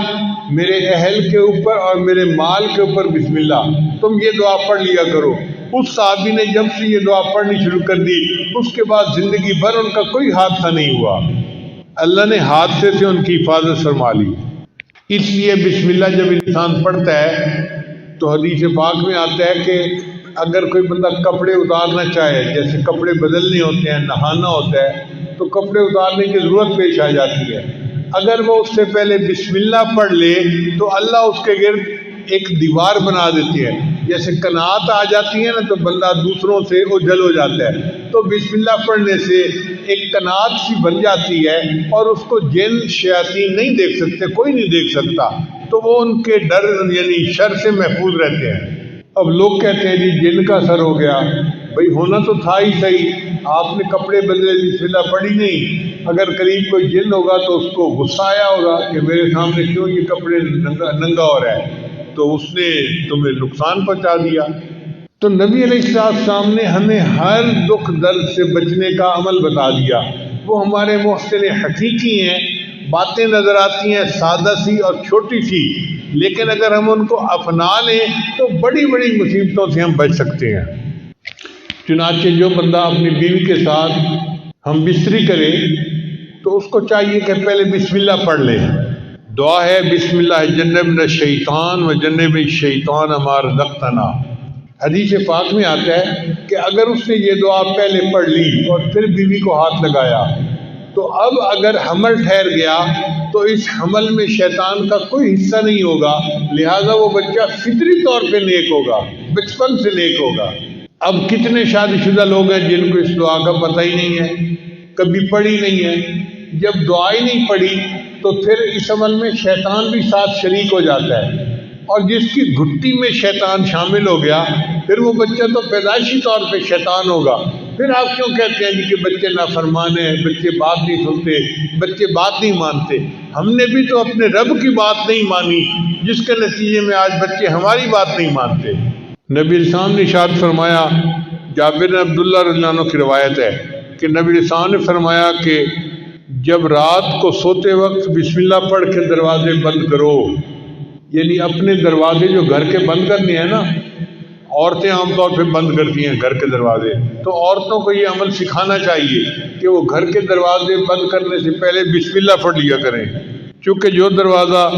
S1: میرے اہل کے اوپر اور میرے مال کے اوپر بسم اللہ، تم یہ دعا پڑھ لیا کرو۔ اس صحابی نے جب سے یہ دعا پڑھنی شروع کر دی اس کے بعد زندگی بھر ان کا کوئی حادثہ نہیں ہوا، اللہ نے حادثے سے ان کی حفاظت فرما لی۔ اس لیے بسم اللہ جب انسان پڑھتا ہے تو حدیث پاک میں آتا ہے کہ اگر کوئی بندہ کپڑے اتارنا چاہے، جیسے کپڑے بدلنے ہوتے ہیں، نہانا ہوتا ہے تو کپڑے اتارنے کی ضرورت پیش آ جاتی ہے، اگر وہ اس سے پہلے بسم اللہ پڑھ لے تو اللہ اس کے گرد ایک دیوار بنا دیتی ہے، جیسے قناعت آ جاتی ہے نا تو بندہ دوسروں سے اوجھل ہو جاتا ہے، تو بسم اللہ پڑھنے سے ایک قناعت سی بن جاتی ہے اور اس کو جن شیاطین نہیں دیکھ سکتے، کوئی نہیں دیکھ سکتا، تو وہ ان کے ڈر یعنی شر سے محفوظ رہتے ہیں۔ اب لوگ کہتے ہیں جی جن کا اثر ہو گیا، بھئی ہونا تو تھا ہی صحیح، آپ نے کپڑے بدلے بسم اللہ پڑھی نہیں، اگر قریب کوئی جن ہوگا تو اس کو غصہ آیا ہوگا کہ میرے سامنے کیوں یہ کپڑے ننگا ہو رہا ہے، تو اس نے تمہیں نقصان پہنچا دیا۔ تو نبی علیہ السلام نے ہمیں ہر دکھ درد سے بچنے کا عمل بتا دیا۔ وہ ہمارے محسن حقیقی ہیں، باتیں نظر آتی ہیں سادہ سی اور چھوٹی سی، لیکن اگر ہم ان کو اپنا لیں تو بڑی بڑی مصیبتوں سے ہم بچ سکتے ہیں۔ چنانچہ جو بندہ اپنی بیوی کے ساتھ ہم بستری کرے تو اس کو چاہیے کہ پہلے بسم اللہ پڑھ لے۔ دعا ہے بسم اللہ جنبنا الشیطان و جنب الشیطان ما رزقتنا۔ حدیث پاک میں آتا ہے کہ اگر اس نے یہ دعا پہلے پڑھ لی اور پھر بیوی کو ہاتھ لگایا تو اب اگر حمل ٹھہر گیا تو اس حمل میں شیطان کا کوئی حصہ نہیں ہوگا، لہٰذا وہ بچہ فطری طور پہ نیک ہوگا، بچپن سے نیک ہوگا۔ اب کتنے شادی شدہ لوگ ہیں جن کو اس دعا کا پتہ ہی نہیں ہے، کبھی پڑھی نہیں ہے، جب دعا ہی نہیں پڑھی تو پھر اس عمل میں شیطان بھی ساتھ شریک ہو جاتا ہے، اور جس کی گھٹی میں شیطان شامل ہو گیا پھر وہ بچہ تو پیدائشی طور پہ شیطان ہوگا، پھر آپ کیوں کہتے ہیں جی کہ بچے نافرمان ہیں، بچے بات نہیں سنتے، بچے بات نہیں مانتے؟ ہم نے بھی تو اپنے رب کی بات نہیں مانی، جس کے نتیجے میں آج بچے ہماری بات نہیں مانتے۔ نبی السلام نے ارشاد فرمایا، جابر بن عبداللہ رضی اللہ عنہ کی روایت ہے کہ نبی السلام نے فرمایا کہ جب رات کو سوتے وقت بسم اللہ پڑھ کے دروازے بند کرو، یعنی اپنے دروازے جو گھر کے بند کرنے ہیں نا، عورتیں عام طور پہ بند کرتی ہیں گھر کے دروازے، تو عورتوں کو یہ عمل سکھانا چاہیے کہ وہ گھر کے دروازے بند کرنے سے پہلے بسم اللہ پڑھ لیا کریں، چونکہ جو دروازہ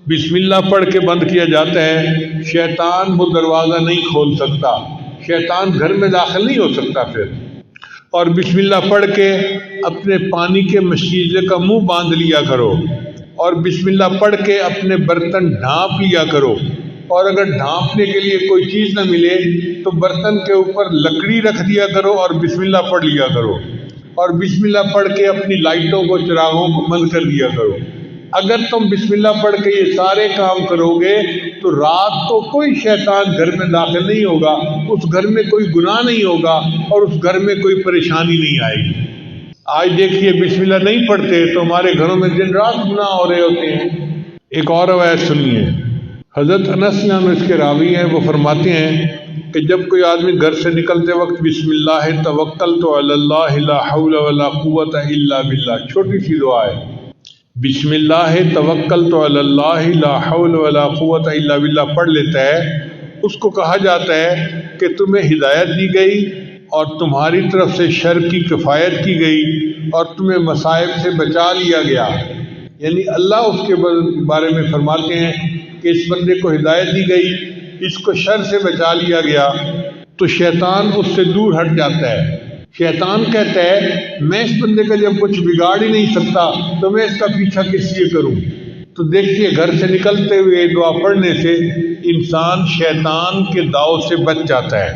S1: بسم اللہ پڑھ کے بند کیا جاتا ہے شیطان وہ دروازہ نہیں کھول سکتا، شیطان گھر میں داخل نہیں ہو سکتا پھر۔ اور بسم اللہ پڑھ کے اپنے پانی کے مشکیزے کا منہ باندھ لیا کرو، اور بسم اللہ پڑھ کے اپنے برتن ڈھانپ لیا کرو، اور اگر ڈھانپنے کے لیے کوئی چیز نہ ملے تو برتن کے اوپر لکڑی رکھ دیا کرو اور بسم اللہ پڑھ لیا کرو، اور بسم اللہ پڑھ کے اپنی لائٹوں کو چراغوں کو بند کر دیا کرو۔ اگر تم بسم اللہ پڑھ کے یہ سارے کام کرو گے تو رات کو کوئی شیطان گھر میں داخل نہیں ہوگا، اس گھر میں کوئی گناہ نہیں ہوگا، اور اس گھر میں کوئی پریشانی نہیں آئے گی۔ آج دیکھیے بسم اللہ نہیں پڑھتے تو ہمارے گھروں میں دن رات گناہ ہو رہے ہوتے ہیں۔ ایک اور روایت سنیے، حضرت انس اس کے راوی ہیں، وہ فرماتے ہیں کہ جب کوئی آدمی گھر سے نکلتے وقت بسم اللہ توکلت علی اللہ لا حول ولا قوت الا باللہ، چھوٹی سی دعا ہے، بسم اللہ توکلت علی اللہ لا حول ولا قوت الا باللہ پڑھ لیتا ہے، اس کو کہا جاتا ہے کہ تمہیں ہدایت دی گئی اور تمہاری طرف سے شر کی کفایت کی گئی اور تمہیں مصائب سے بچا لیا گیا۔ یعنی اللہ اس کے بارے میں فرماتے ہیں کہ اس بندے کو ہدایت دی گئی، اس کو شر سے بچا لیا گیا، تو شیطان اس سے دور ہٹ جاتا ہے۔ شیطان کہتا ہے میں اس بندے کا جب کچھ بگاڑ ہی نہیں سکتا تو میں اس کا پیچھا کس لیے کروں؟ تو دیکھیے گھر سے نکلتے ہوئے دعا پڑھنے سے انسان شیطان کے داؤ سے بچ جاتا ہے۔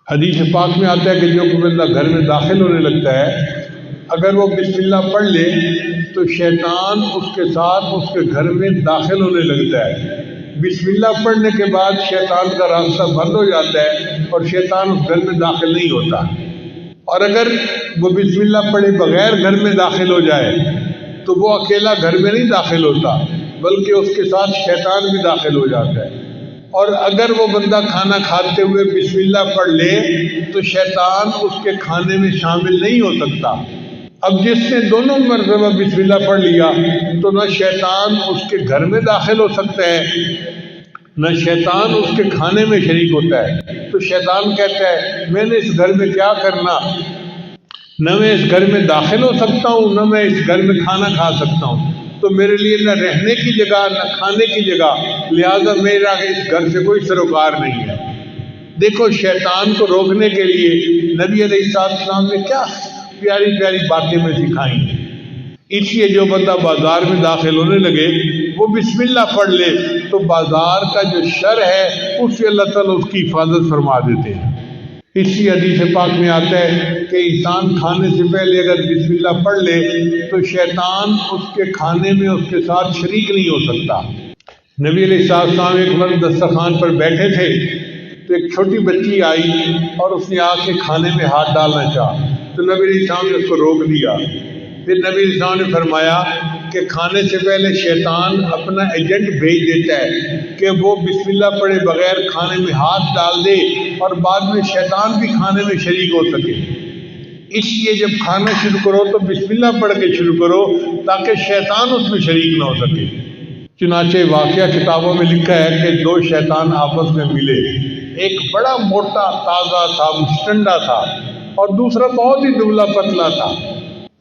S1: حدیث پاک میں آتا ہے کہ جو کوئی بندہ گھر میں داخل ہونے لگتا ہے اگر وہ بسم اللہ پڑھ لے تو شیطان اس کے ساتھ اس کے گھر میں داخل ہونے لگتا ہے۔ بسم اللہ پڑھنے کے بعد شیطان کا راستہ بند ہو جاتا ہے اور شیطان اس گھر میں داخل نہیں ہوتا۔ اور اگر وہ بسم اللہ پڑھے بغیر گھر میں داخل ہو جائے تو وہ اکیلا گھر میں نہیں داخل ہوتا بلکہ اس کے ساتھ شیطان بھی داخل ہو جاتا ہے۔ اور اگر وہ بندہ کھانا کھاتے ہوئے بسم اللہ پڑھ لے تو شیطان اس کے کھانے میں شامل نہیں ہو سکتا۔ اب جس نے دونوں مرتبہ بسم اللہ پڑھ لیا تو نہ شیطان اس کے گھر میں داخل ہو سکتا ہے نہ شیطان اس کے کھانے میں شریک ہوتا ہے۔ تو شیطان کہتا ہے میں نے اس گھر میں کیا کرنا، نہ میں اس گھر میں داخل ہو سکتا ہوں نہ میں اس گھر میں کھانا کھا سکتا ہوں، تو میرے لیے نہ رہنے کی جگہ نہ کھانے کی جگہ، لہذا میرا اس گھر سے کوئی سروکار نہیں ہے۔ دیکھو شیطان کو روکنے کے لیے نبی علیہ السلام نے کیا پیاری پیاری باتیں میں سکھائی ہیں۔ اس لیے جو بندہ بازار میں داخل ہونے لگے وہ بسم اللہ پڑھ لے تو بازار کا جو شر ہے اس سے اللہ تعالیٰ اس کی حفاظت فرما دیتے ہیں۔ اسی حدیث پاک میں آتا ہے کہ انسان کھانے سے پہلے اگر بسم اللہ پڑھ لے تو شیطان اس کے کھانے میں اس کے ساتھ شریک نہیں ہو سکتا۔ نبی علیہ السلام ایک مرتبہ دسترخوان پر بیٹھے تھے تو ایک چھوٹی بچی آئی اور اس نے آ کے کھانے میں ہاتھ ڈالنا چاہا تو نبی علیہ السلام نے اس کو روک دیا۔ پھر نبی علیہ السلام نے فرمایا کہ کھانے سے پہلے شیطان اپنا ایجنٹ بھیج دیتا ہے کہ وہ بسم اللہ پڑھے بغیر کھانے میں ہاتھ ڈال دے اور بعد میں شیطان بھی کھانے میں شریک ہو سکے۔ اس لیے جب کھانا شروع کرو تو بسم اللہ پڑھ کے شروع کرو تاکہ شیطان اس میں شریک نہ ہو سکے۔ چنانچہ واقعہ کتابوں میں لکھا ہے کہ دو شیطان آپس میں ملے، ایک بڑا موٹا تازہ تھا مشٹنڈا تھا اور دوسرا بہت ہی دبلا پتلا تھا۔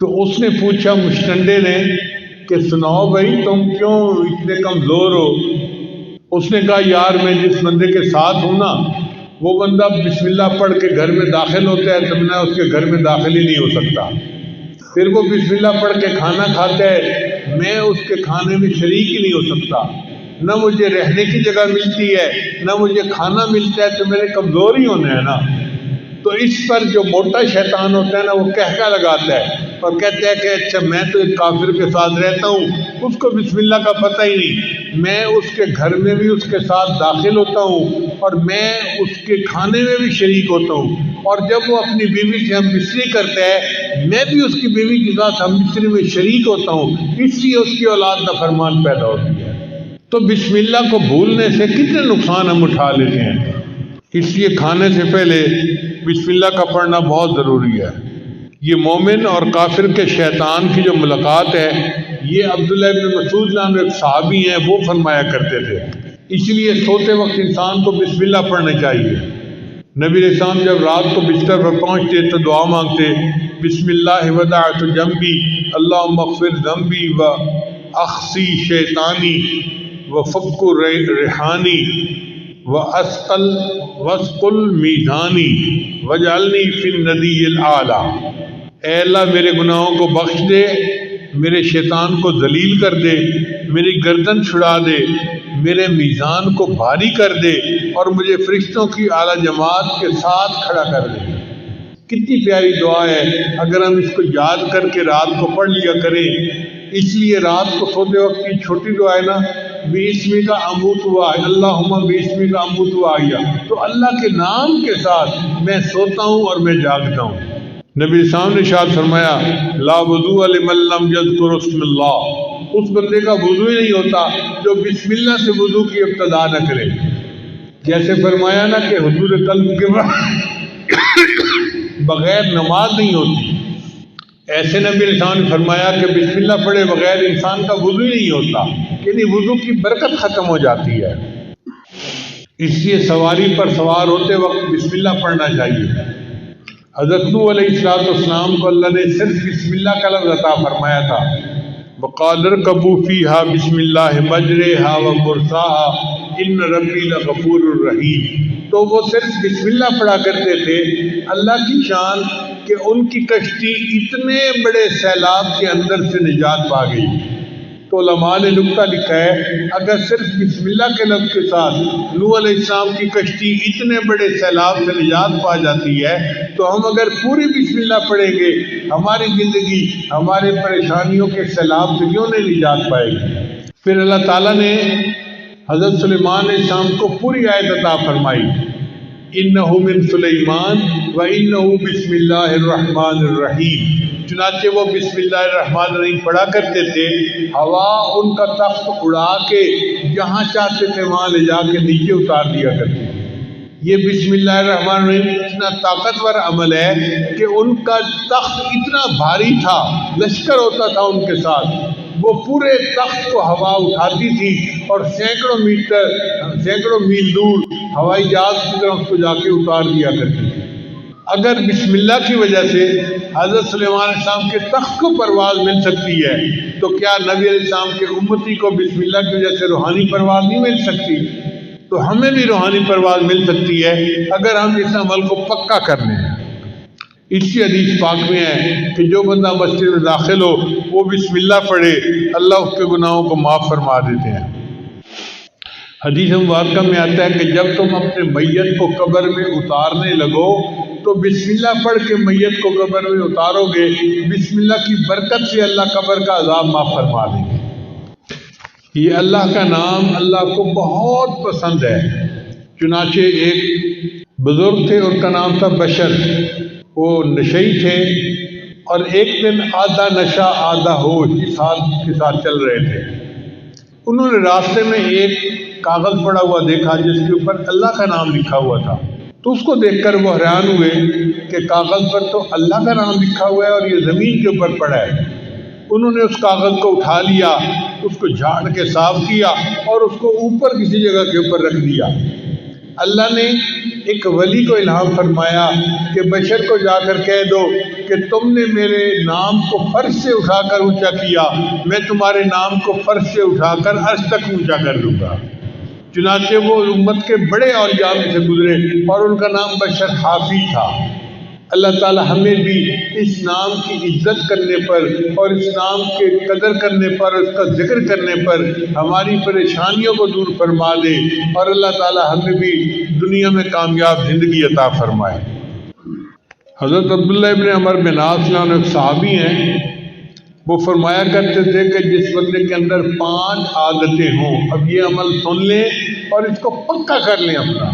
S1: تو اس نے پوچھا مشٹنڈے نے کہ سناؤ بھائی تم کیوں اتنے کمزور ہو؟ اس نے کہا یار میں جس بندے کے ساتھ ہوں نا وہ بندہ بسم اللہ پڑھ کے گھر میں داخل ہوتا ہے تو میں اس کے گھر میں داخل ہی نہیں ہو سکتا۔ پھر وہ بسم اللہ پڑھ کے کھانا کھاتا ہے میں اس کے کھانے میں شریک ہی نہیں ہو سکتا، نہ مجھے رہنے کی جگہ ملتی ہے نہ مجھے کھانا ملتا ہے، تو میرے کمزور ہی ہونے ہیں نا۔ تو اس پر جو موٹا شیطان ہوتا ہے نا وہ کہکا لگاتا ہے اور کہتا ہے کہ اچھا میں تو ایک کافر کے ساتھ رہتا ہوں، اس کو بسم اللہ کا پتہ ہی نہیں، میں اس کے گھر میں بھی اس کے ساتھ داخل ہوتا ہوں اور میں اس کے کھانے میں بھی شریک ہوتا ہوں، اور جب وہ اپنی بیوی سے ہم مصری کرتا ہے میں بھی اس کی بیوی کے ساتھ ہم مصری میں شریک ہوتا ہوں، اس لیے اس کی اولاد نافرمان پیدا ہوتی ہے۔ تو بسم اللہ کو بھولنے سے کتنے نقصان ہم اٹھا لیتے ہیں، اس لیے کھانے سے پہلے بسم اللہ کا پڑھنا بہت ضروری ہے۔ یہ مومن اور کافر کے شیطان کی جو ملاقات ہے، یہ عبداللہ ابن مسعود نام ایک صحابی ہیں، وہ فرمایا کرتے تھے، اس لیے سوتے وقت انسان کو بسم اللہ پڑھنا چاہیے۔ نبی علیہ السلام جب رات کو بستر پر پہنچتے تو دعا مانگتے، بسم اللہ وضعت جنبی اللہم اغفر ذنبی و اخسی شیطانی و فک ریحانی و اسقل میزانی وجعلنی فی الندی الاعلیٰ۔ اے اللہ میرے گناہوں کو بخش دے، میرے شیطان کو ذلیل کر دے، میری گردن چھڑا دے، میرے میزان کو بھاری کر دے اور مجھے فرشتوں کی اعلیٰ جماعت کے ساتھ کھڑا کر دے۔ کتنی پیاری دعا ہے، اگر ہم اس کو یاد کر کے رات کو پڑھ لیا کریں۔ اس لیے رات کو سوتے وقت کی چھوٹی دعا ہے نا، بِاسْمِکَ أَمُوتُ وَأَحْيَا، اللہم بِاسْمِکَ أَمُوتُ وَأَحْيَا، تو اللہ کے نام کے ساتھ میں سوتا ہوں اور میں جاگتا ہوں۔ نبی صاحب نے ارشاد فرمایا، لا وضوء لمن لم یذکر اسم اللہ، اس بندے کا وضو ہی نہیں ہوتا جو بسم اللہ سے وضو کی ابتدا نہ کرے۔ جیسے فرمایا نا کہ حضور قلب کے بغیر نماز نہیں ہوتی، ایسے نبی علیہ السلام نے فرمایا کہ بسم اللہ پڑھے بغیر انسان کا وضو ہی نہیں ہوتا، یعنی وضو کی برکت ختم ہو جاتی ہے۔ اس لیے سواری پر سوار ہوتے وقت بسم اللہ پڑھنا چاہیے۔ حضرت نوح علیہ السلام کو اللہ نے صرف بسم اللہ کا لفظ عطا فرمایا تھا، وَقَالَ ارْكَبُوا فِيهَا بِسْمِ اللَّهِ مَجْرَاهَا وَمُرْسَاهَا إِنَّ رَبِّي لَغَفُورٌ رَحِيمٌ، تو وہ صرف بسم اللہ پڑھا کرتے تھے۔ اللہ کی شان کہ ان کی کشتی اتنے بڑے سیلاب کے اندر سے نجات پا گئی۔ تو علماء نے نکتہ لکھا ہے، اگر صرف بسم اللہ کے لفظ کے ساتھ نوح علیہ السلام کی کشتی اتنے بڑے سیلاب سے نجات پا جاتی ہے، تو ہم اگر پوری بسم اللہ پڑھیں گے ہماری زندگی ہمارے پریشانیوں کے سیلاب سے کیوں نہیں نجات پائے گی۔ پھر اللہ تعالیٰ نے حضرت سلیمان علیہ السلام کو پوری آیت عطا فرمائی، انہ من سلیمان و انہ بسم اللہ الرحمن الرحیم، چنانچہ وہ بسم اللہ الرحمن الرحیم پڑھا کرتے تھے، ہوا ان کا تخت اڑا کے جہاں چاہتے تھے وہاں لے جا کے نیچے اتار دیا کرتے تھے۔ یہ بسم اللہ الرحمن الرحیم اتنا طاقتور عمل ہے کہ ان کا تخت اتنا بھاری تھا، لشکر ہوتا تھا ان کے ساتھ، وہ پورے تخت کو ہوا اٹھاتی تھی اور سینکڑوں میل دور ہوائی جہاز کی طرف اس کو جا کے اتار دیا کرتی تھی۔ اگر بسم اللہ کی وجہ سے حضرت سلیمان علیہ السلام کے تخت کو پرواز مل سکتی ہے تو کیا نبی علیہ السلام کے امتی کو بسم اللہ کی وجہ سے روحانی پرواز نہیں مل سکتی؟ تو ہمیں بھی روحانی پرواز مل سکتی ہے اگر ہم اس عمل کو پکا کر لیں۔ اسی حدیث پاک میں ہے کہ جو بندہ مسجد میں داخل ہو وہ بسم اللہ پڑھے، اللہ اس کے گناہوں کو معاف فرما دیتے ہیں۔ حدیث مبارکہ میں آتا ہے کہ جب تم اپنے میت کو قبر میں اتارنے لگو تو بسم اللہ پڑھ کے میت کو قبر میں اتارو گے، بسم اللہ کی برکت سے اللہ قبر کا عذاب معاف فرما دیں گے۔ یہ اللہ کا نام اللہ کو بہت پسند ہے۔ چنانچہ ایک بزرگ تھے، ان کا نام تھا بشر، وہ نشئی تھے اور ایک دن آدھا نشہ آدھا ہوش اس حالت کے ساتھ چل رہے تھے۔ انہوں نے راستے میں ایک کاغذ پڑا ہوا دیکھا جس کے اوپر اللہ کا نام لکھا ہوا تھا، تو اس کو دیکھ کر وہ حیران ہوئے کہ کاغذ پر تو اللہ کا نام لکھا ہوا ہے اور یہ زمین کے اوپر پڑا ہے۔ انہوں نے اس کاغذ کو اٹھا لیا، اس کو جھاڑ کے صاف کیا اور اس کو اوپر کسی جگہ کے اوپر رکھ دیا۔ اللہ نے ایک ولی کو الہام فرمایا کہ بشر کو جا کر کہہ دو کہ تم نے میرے نام کو فرش سے اٹھا کر اونچا کیا، میں تمہارے نام کو فرش سے اٹھا کر عرش تک اونچا کر دوں گا۔ چنانچہ وہ امت کے بڑے اولیاء میں سے گزرے اور ان کا نام بشر حافی تھا۔ اللہ تعالی ہمیں بھی اس نام کی عزت کرنے پر اور اس نام کے قدر کرنے پر، اس کا ذکر کرنے پر ہماری پریشانیوں کو دور فرما دے اور اللہ تعالی ہمیں بھی دنیا میں کامیاب زندگی عطا فرمائے۔ حضرت عبداللہ ابن عمر بن عاص ایک صحابی ہیں، وہ فرمایا کرتے تھے کہ جس بندے کے اندر 5 عادتیں ہوں، اب یہ عمل سن لیں اور اس کو پکا کر لیں اپنا،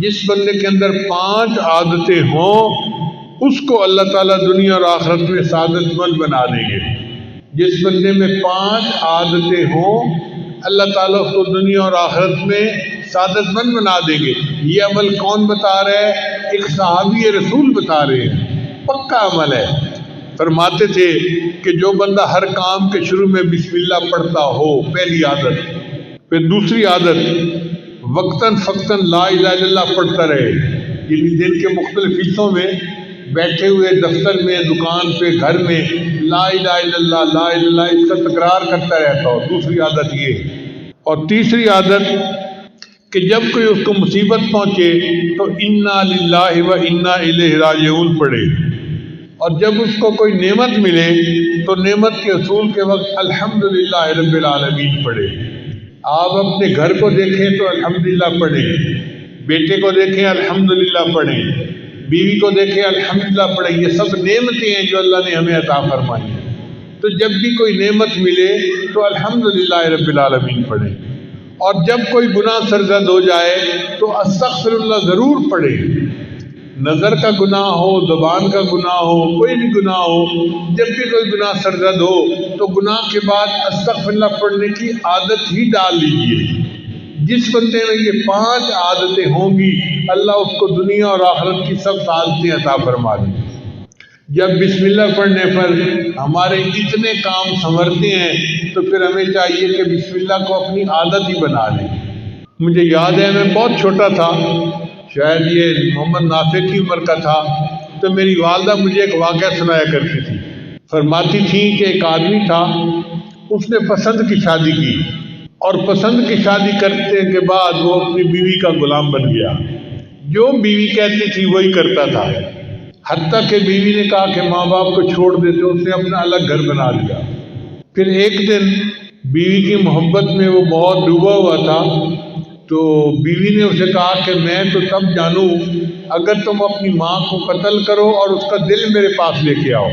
S1: جس بندے کے اندر 5 عادتیں ہوں اس کو اللہ تعالیٰ دنیا اور آخرت میں سعادت مند بنا دیں گے۔ جس بندے میں 5 عادتیں ہوں اللہ تعالیٰ اس کو دنیا اور آخرت میں سعادت مند بنا دیں گے۔ یہ عمل کون بتا رہا ہے؟ ایک صحابی رسول بتا رہے ہیں، پکا عمل ہے۔ فرماتے تھے کہ جو بندہ ہر کام کے شروع میں بسم اللہ پڑھتا ہو، پہلی عادت۔ پھر دوسری عادت، وقتاً فقتاً لا الہ الا اللہ پڑھتا رہے، یعنی دن کے مختلف حصوں میں بیٹھے ہوئے دفتر میں، دکان پہ، گھر میں لا الہ الا اللہ لا الہ الا اللہ اس کا تکرار کرتا رہتا ہو، دوسری عادت یہ۔ اور تیسری عادت کہ جب کوئی اس کو مصیبت پہنچے تو انا للہ و انا الیہ راجعون پڑھے، اور جب اس کو کوئی نعمت ملے تو نعمت کے حصول کے وقت الحمدللہ رب العالمین پڑھے۔ آپ اپنے گھر کو دیکھیں تو الحمدللہ پڑھیں، بیٹے کو دیکھیں الحمدللہ پڑھیں، بیوی کو دیکھیں الحمدللہ پڑھیں، یہ سب نعمتیں ہیں جو اللہ نے ہمیں عطا فرمائی ہیں۔ تو جب بھی کوئی نعمت ملے تو الحمدللہ رب العالمین پڑھیں، اور جب کوئی گناہ سرزد ہو جائے تو استغفر اللہ ضرور پڑھیں۔ نظر کا گناہ ہو، زبان کا گناہ ہو، کوئی بھی گناہ ہو، جب بھی کوئی گناہ سرزد ہو تو گناہ کے بعد استغفر اللہ پڑھنے کی عادت ہی ڈال لیجیے۔ جس بندے میں یہ 5 عادتیں ہوں گی اللہ اس کو دنیا اور آخرت کی سب سعادتیں عطا فرما دیں۔ جب بسم اللہ پڑھنے پر ہمارے اتنے کام سنورتے ہیں تو پھر ہمیں چاہیے کہ بسم اللہ کو اپنی عادت ہی بنا لیں۔ مجھے یاد ہے میں بہت چھوٹا تھا، شاید یہ محمد نافع کی عمر کا تھا، تو میری والدہ مجھے ایک واقعہ سنایا کرتی تھی۔ فرماتی تھی کہ ایک آدمی تھا، اس نے پسند کی شادی کی، اور پسند کی شادی کرنے کے بعد وہ اپنی بیوی کا غلام بن گیا، جو بیوی کہتی تھی وہی کرتا تھا، حتیٰ کہ بیوی نے کہا کہ ماں باپ کو چھوڑ دیتے، اس نے اپنا الگ گھر بنا لیا۔ پھر ایک دن بیوی کی محبت میں وہ بہت ڈوبا ہوا تھا، تو بیوی نے اسے کہا کہ میں تو تب جانوں اگر تم اپنی ماں کو قتل کرو اور اس کا دل میرے پاس لے کے آؤ۔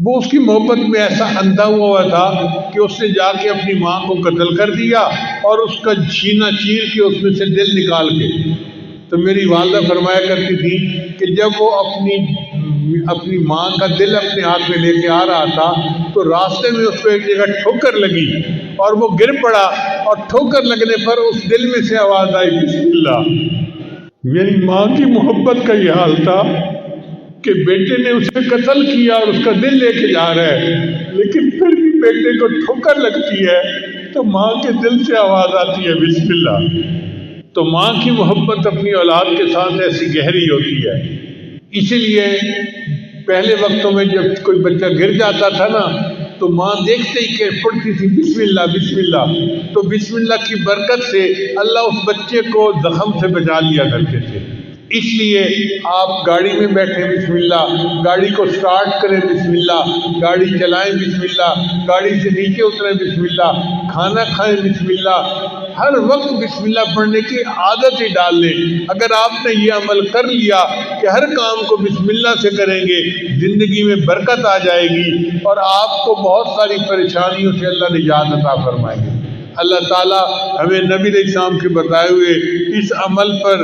S1: وہ اس کی محبت میں ایسا اندھا ہوا تھا کہ اس نے جا کے اپنی ماں کو قتل کر دیا اور اس کا سینہ چیر کے اس میں سے دل نکال کے۔ تو میری والدہ فرمایا کرتی تھی کہ جب وہ اپنی ماں کا دل اپنے ہاتھ میں لے کے آ رہا تھا تو راستے میں اس کو ایک جگہ ٹھوکر لگی اور وہ گر پڑا، اور ٹھوکر لگنے پر اس دل میں سے آواز آئی بسم اللہ۔ میری ماں کی محبت کا یہ حال تھا کہ بیٹے نے اسے قتل کیا اور اس کا دل لے کے جا رہا ہے، لیکن پھر بھی بیٹے کو ٹھوکر لگتی ہے تو ماں کے دل سے آواز آتی ہے بسم اللہ۔ تو ماں کی محبت اپنی اولاد کے ساتھ ایسی گہری ہوتی ہے، اسی لیے پہلے وقتوں میں جب کوئی بچہ گر جاتا تھا نا تو ماں دیکھتے ہی کہ پڑھتی تھی بسم اللہ بسم اللہ، تو بسم اللہ کی برکت سے اللہ اس بچے کو زخم سے بچا لیا کرتے تھے۔ اس لیے آپ گاڑی میں بیٹھیں بسم اللہ، گاڑی کو سٹارٹ کریں بسم اللہ، گاڑی چلائیں بسم اللہ، گاڑی سے نیچے اتریں بسم اللہ، کھانا کھائیں بسم اللہ، ہر وقت بسم اللہ پڑھنے کی عادت ہی ڈال لیں۔ اگر آپ نے یہ عمل کر لیا کہ ہر کام کو بسم اللہ سے کریں گے، زندگی میں برکت آ جائے گی اور آپ کو بہت ساری پریشانیوں سے اللہ نجات عطا فرمائیں گے۔ اللہ تعالیٰ ہمیں نبی علیہ السلام کے بتائے ہوئے اس عمل پر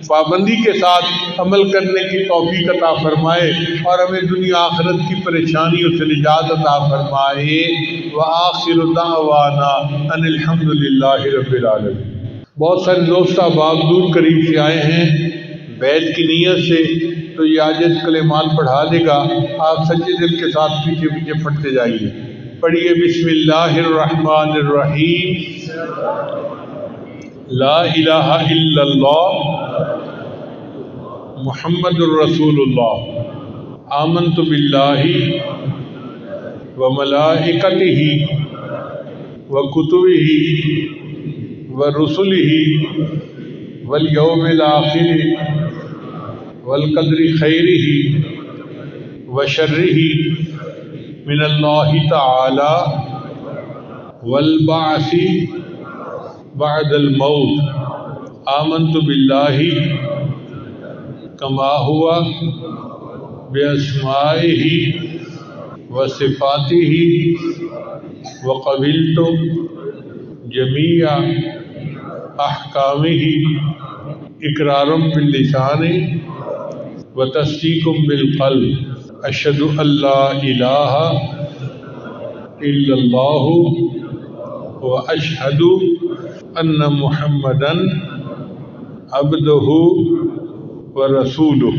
S1: پابندی کے ساتھ عمل کرنے کی توفیق عطا فرمائے اور ہمیں دنیا آخرت کی پریشانیوں سے نجات عطا فرمائے۔ وآخر دعوانا ان الحمد للہ رب العالمین۔ بہت سارے دوست احباب دور قریب سے آئے ہیں بیت کی نیت سے، تو یہ عاجز کلمات پڑھا دے گا، آپ سچے دل کے ساتھ پیچھے پیچھے پڑھتے جائیے۔ پڑھیے بسم اللہ الرحمن الرحیم، لا الہ الا اللہ محمد الرسول اللہ، آمنت باللہ و ملائکتہ و کتبہ و رسلہ والیوم الآخر والقدر خیرہ و شرہ من اللہ تعالی والبعث بعد الموت، آمنت باللہ کما ہوا باسمائہ وصفاته وقبلت جميع أحكامه إقرارا باللسان وتصديقا بالقلب أشهد أن لا إله إلا الله وأشهد أن محمدا عبده ورسوله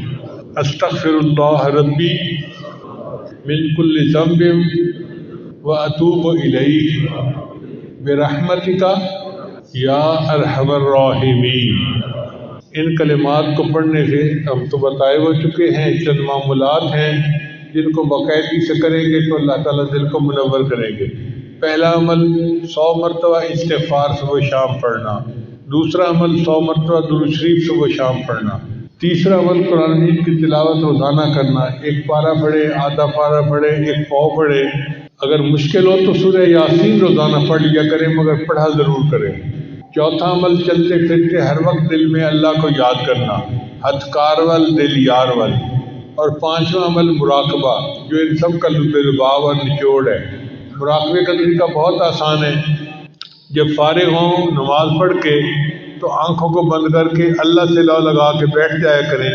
S1: استغفر الله ربي من كل ذنب وأتوب إليه برحمتك یا ارحم الراحمین۔ ان کلمات کو پڑھنے سے ہم تو بتائے ہو چکے ہیں، چند معمولات ہیں جن کو باقاعدگی سے کریں گے تو اللہ تعالیٰ دل کو منور کریں گے۔ پہلا عمل 100 مرتبہ استغفار صبح شام پڑھنا، دوسرا عمل 100 مرتبہ درود شریف صبح شام پڑھنا، تیسرا عمل قرآن مجید کی تلاوت روزانہ کرنا، ایک پارہ پڑھے، آدھا پارہ پڑھے، ایک پاؤ پڑھے، اگر مشکل ہو تو سورہ یاسین روزانہ پڑھ لیا کریں مگر پڑھا ضرور کریں۔ چوتھا عمل چلتے پھرتے ہر وقت دل میں اللہ کو یاد کرنا، ہتھ کار ول دل یار ول۔ اور پانچواں عمل مراقبہ، جو ان سب کا لباب اور نچوڑ ہے۔ مراقبے کا طریقہ بہت آسان ہے، جب فارغ ہوں نماز پڑھ کے تو آنکھوں کو بند کر کے اللہ سے لو لگا کے بیٹھ جایا کریں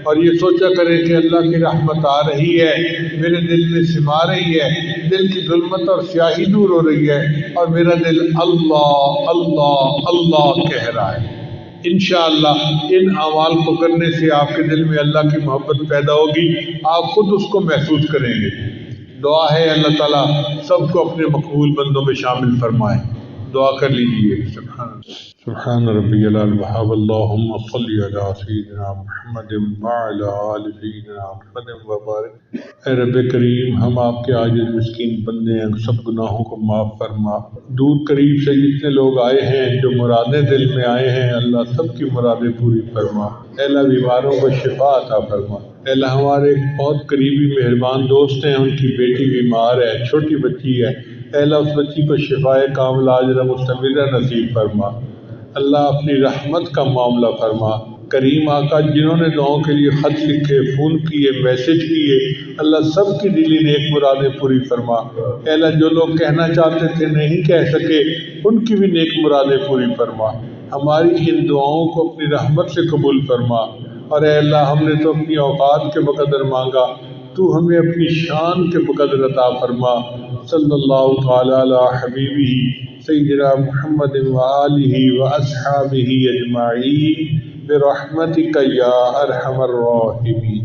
S1: اور یہ سوچا کریں کہ اللہ کی رحمت آ رہی ہے، میرے دل میں سما رہی ہے، دل کی ظلمت اور سیاہی دور ہو رہی ہے اور میرا دل اللہ اللہ اللہ کہہ رہا ہے۔ انشاءاللہ ان اعمال کو کرنے سے آپ کے دل میں اللہ کی محبت پیدا ہوگی، آپ خود اس کو محسوس کریں گے۔ دعا ہے اللہ تعالیٰ سب کو اپنے مقبول بندوں میں شامل فرمائے۔ دعا کر لیجئے۔ سبحان ربی العظیم اللہم صلی علی سیدنا محمد وعلی آل سیدنا محمد وبارک۔ اے رب کریم، ہم آپ کے عاجز مسکین بندے ہیں، سب گناہوں کو معاف فرما۔ دور قریب سے جتنے لوگ آئے ہیں، جو مرادیں دل میں آئے ہیں، اللہ سب کی مرادیں پوری فرما۔ اے اللہ بیماروں کو شفا عطا فرما۔ اے اللہ ہمارے ایک بہت قریبی مہربان دوست ہیں، ان کی بیٹی بیمار ہے، چھوٹی بچی ہے، اے اللہ اس بچی کو شفائے کاملہ عاجلہ مستمرہ نصیب فرما۔ اللہ اپنی رحمت کا معاملہ فرما۔ کریم آقا جنہوں نے دعاؤں کے لیے خط لکھے، فون کیے، میسج کیے، اللہ سب کی دلی نیک مرادیں پوری فرما۔ اے اللہ جو لوگ کہنا چاہتے تھے نہیں کہہ سکے، ان کی بھی نیک مرادیں پوری فرما۔ ہماری ان دعاؤں کو اپنی رحمت سے قبول فرما۔ اور اے اللہ ہم نے تو اپنی اوقات کے بقدر مانگا، تو ہمیں اپنی شان کے بقدر عطا فرما۔ صلی اللہ تعالی علی حبیبہ سیدنا محمد وآلہ واصحابہ اجمعین برحمتک یا ارحم الراحمین۔